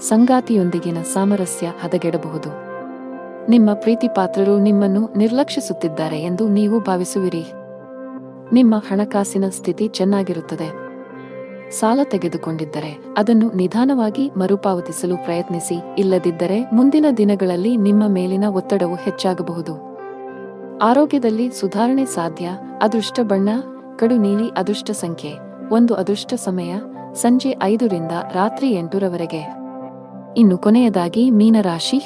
ಸಂಗಾತಿಯೊಂದಿಗಿನ ಸಾಮರಸ್ಯ ಹದಗೆಡಬಹುದು. ನಿಮ್ಮ ಪ್ರೀತಿಪಾತ್ರರು ನಿಮ್ಮನ್ನು ನಿರ್ಲಕ್ಷಿಸುತ್ತಿದ್ದಾರೆ ಎಂದು ನೀವು ಭಾವಿಸುವಿರಿ. ನಿಮ್ಮ ಹಣಕಾಸಿನ ಸ್ಥಿತಿ ಚೆನ್ನಾಗಿರುತ್ತದೆ. ಸಾಲ ತೆಗೆದುಕೊಂಡಿದ್ದರೆ ಅದನ್ನು ನಿಧಾನವಾಗಿ ಮರುಪಾವತಿಸಲು ಪ್ರಯತ್ನಿಸಿ. ಇಲ್ಲದಿದ್ದರೆ ಮುಂದಿನ ದಿನಗಳಲ್ಲಿ ನಿಮ್ಮ ಮೇಲಿನ ಒತ್ತಡವು ಹೆಚ್ಚಾಗಬಹುದು. ಆರೋಗ್ಯದಲ್ಲಿ ಸುಧಾರಣೆ ಸಾಧ್ಯ. ಅದೃಷ್ಟ ಬಣ್ಣ ಕಡು ನೀಲಿ. ಅದೃಷ್ಟ ಸಂಖ್ಯೆ 1. ಅದೃಷ್ಟ ಸಮಯ ಸಂಜೆ 5 ರಿಂದ ರಾತ್ರಿ 8 ರವರೆಗೆ. ಇನ್ನು ಕೊನೆಯದಾಗಿ ಮೀನರಾಶಿ.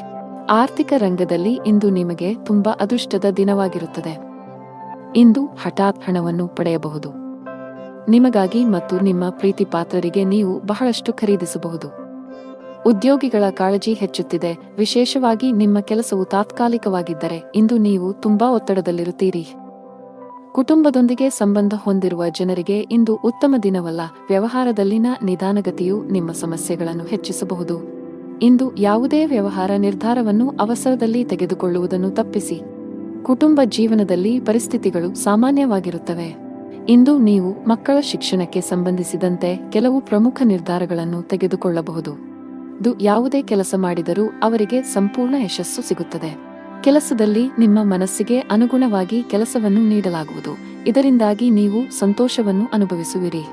ಆರ್ಥಿಕ ರಂಗದಲ್ಲಿ ಇಂದು ನಿಮಗೆ ತುಂಬಾ ಅದೃಷ್ಟದ ದಿನವಾಗಿರುತ್ತದೆ. ಇಂದು ಹಠಾತ್ ಹಣವನ್ನು ಪಡೆಯಬಹುದು. ನಿಮಗಾಗಿ ಮತ್ತು ನಿಮ್ಮ ಪ್ರೀತಿಪಾತ್ರರಿಗೆ ನೀವು ಬಹಳಷ್ಟು ಖರೀದಿಸಬಹುದು. ಉದ್ಯೋಗಿಗಳ ಕಾಳಜಿ ಹೆಚ್ಚುತ್ತಿದೆ. ವಿಶೇಷವಾಗಿ ನಿಮ್ಮ ಕೆಲಸವು ತಾತ್ಕಾಲಿಕವಾಗಿದ್ದರೆ ಇಂದು ನೀವು ತುಂಬಾ ಒತ್ತಡದಲ್ಲಿರುತ್ತೀರಿ. ಕುಟುಂಬದೊಂದಿಗೆ ಸಂಬಂಧ ಹೊಂದಿರುವ ಜನರಿಗೆ ಇಂದು ಉತ್ತಮ ದಿನವಲ್ಲ. ವ್ಯವಹಾರದಲ್ಲಿನ ನಿಧಾನಗತಿಯು ನಿಮ್ಮ ಸಮಸ್ಯೆಗಳನ್ನು ಹೆಚ್ಚಿಸಬಹುದು. ಇಂದು ಯಾವುದೇ ವ್ಯವಹಾರ ನಿರ್ಧಾರವನ್ನು ಅವಸರದಲ್ಲಿ ತೆಗೆದುಕೊಳ್ಳುವುದನ್ನು ತಪ್ಪಿಸಿ. ಕುಟುಂಬ ಜೀವನದಲ್ಲಿ ಪರಿಸ್ಥಿತಿಗಳು ಸಾಮಾನ್ಯವಾಗಿರುತ್ತವೆ. ಇಂದು ನೀವು ಮಕ್ಕಳ ಶಿಕ್ಷಣಕ್ಕೆ ಸಂಬಂಧಿಸಿದಂತೆ ಕೆಲವು ಪ್ರಮುಖ ನಿರ್ಧಾರಗಳನ್ನು ತೆಗೆದುಕೊಳ್ಳಬಹುದು. ಯಾವುದೇ ಕೆಲಸ ಮಾಡಿದರೂ ಅವರಿಗೆ ಸಂಪೂರ್ಣ ಯಶಸ್ಸು ಸಿಗುತ್ತದೆ. ಕೆಲಸದಲ್ಲಿ ನಿಮ್ಮ ಮನಸ್ಸಿಗೆ ಅನುಗುಣವಾಗಿ ಕೆಲಸವನ್ನು ನೀಡಲಾಗುವುದು. ಇದರಿಂದಾಗಿ ನೀವು ಸಂತೋಷವನ್ನು ಅನುಭವಿಸುವಿರಿ.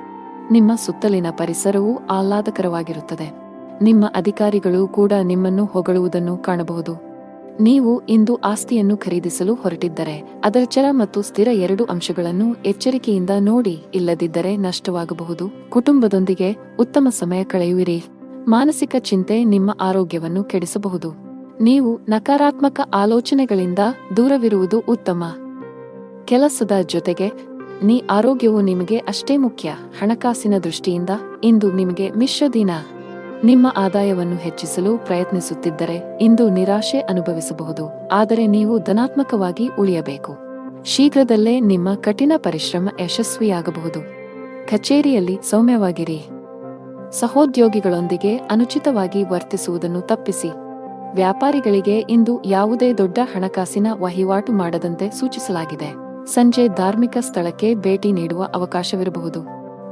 ನಿಮ್ಮ ಸುತ್ತಲಿನ ಪರಿಸರವು ಆಹ್ಲಾದಕರವಾಗಿರುತ್ತದೆ. ನಿಮ್ಮ ಅಧಿಕಾರಿಗಳು ಕೂಡ ನಿಮ್ಮನ್ನು ಹೊಗಳುವುದನ್ನು ಕಾಣಬಹುದು. ನೀವು ಇಂದು ಆಸ್ತಿಯನ್ನು ಖರೀದಿಸಲು ಹೊರಟಿದ್ದರೆ ಅದರ ಚರ ಮತ್ತು ಸ್ಥಿರ 2 ಅಂಶಗಳನ್ನು ಎಚ್ಚರಿಕೆಯಿಂದ ನೋಡಿ. ಇಲ್ಲದಿದ್ದರೆ ನಷ್ಟವಾಗಬಹುದು. ಕುಟುಂಬದೊಂದಿಗೆ ಉತ್ತಮ ಸಮಯ ಕಳೆಯುವಿರಿ. ಮಾನಸಿಕ ಚಿಂತೆ ನಿಮ್ಮ ಆರೋಗ್ಯವನ್ನು ಕೆಡಿಸಬಹುದು. ನೀವು ನಕಾರಾತ್ಮಕ ಆಲೋಚನೆಗಳಿಂದ ದೂರವಿರುವುದು ಉತ್ತಮ. ಕೆಲಸದ ಜೊತೆಗೆ ಆರೋಗ್ಯವು ನಿಮಗೆ ಅಷ್ಟೇ ಮುಖ್ಯ. ಹಣಕಾಸಿನ ದೃಷ್ಟಿಯಿಂದ ಇಂದು ನಿಮಗೆ ಮಿಶ್ರ ದಿನ. ನಿಮ್ಮ ಆದಾಯವನ್ನು ಹೆಚ್ಚಿಸಲು ಪ್ರಯತ್ನಿಸುತ್ತಿದ್ದರೆ ಇಂದು ನಿರಾಶೆ ಅನುಭವಿಸಬಹುದು. ಆದರೆ ನೀವು ಧನಾತ್ಮಕವಾಗಿ ಉಳಿಯಬೇಕು. ಶೀಘ್ರದಲ್ಲೇ ನಿಮ್ಮ ಕಠಿಣ ಪರಿಶ್ರಮ ಯಶಸ್ವಿಯಾಗಬಹುದು. ಕಚೇರಿಯಲ್ಲಿ ಸೌಮ್ಯವಾಗಿರಿ. ಸಹೋದ್ಯೋಗಿಗಳೊಂದಿಗೆ ಅನುಚಿತವಾಗಿ ವರ್ತಿಸುವುದನ್ನು ತಪ್ಪಿಸಿ. ವ್ಯಾಪಾರಿಗಳಿಗೆ ಇಂದು ಯಾವುದೇ ದೊಡ್ಡ ಹಣಕಾಸಿನ ವಹಿವಾಟು ಮಾಡದಂತೆ ಸೂಚಿಸಲಾಗಿದೆ. ಸಂಜೆ ಧಾರ್ಮಿಕ ಸ್ಥಳಕ್ಕೆ ಭೇಟಿ ನೀಡುವ ಅವಕಾಶವಿರಬಹುದು.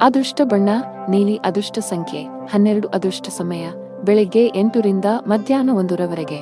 ಅದೃಷ್ಟ ಬಣ್ಣ ನೀಲಿ. ಅದೃಷ್ಟ ಸಂಖ್ಯೆ 12. ಅದೃಷ್ಟ ಸಮಯ ಬೆಳಗ್ಗೆ 8 ರಿಂದ ಮಧ್ಯಾಹ್ನ 1 ರವರೆಗೆ.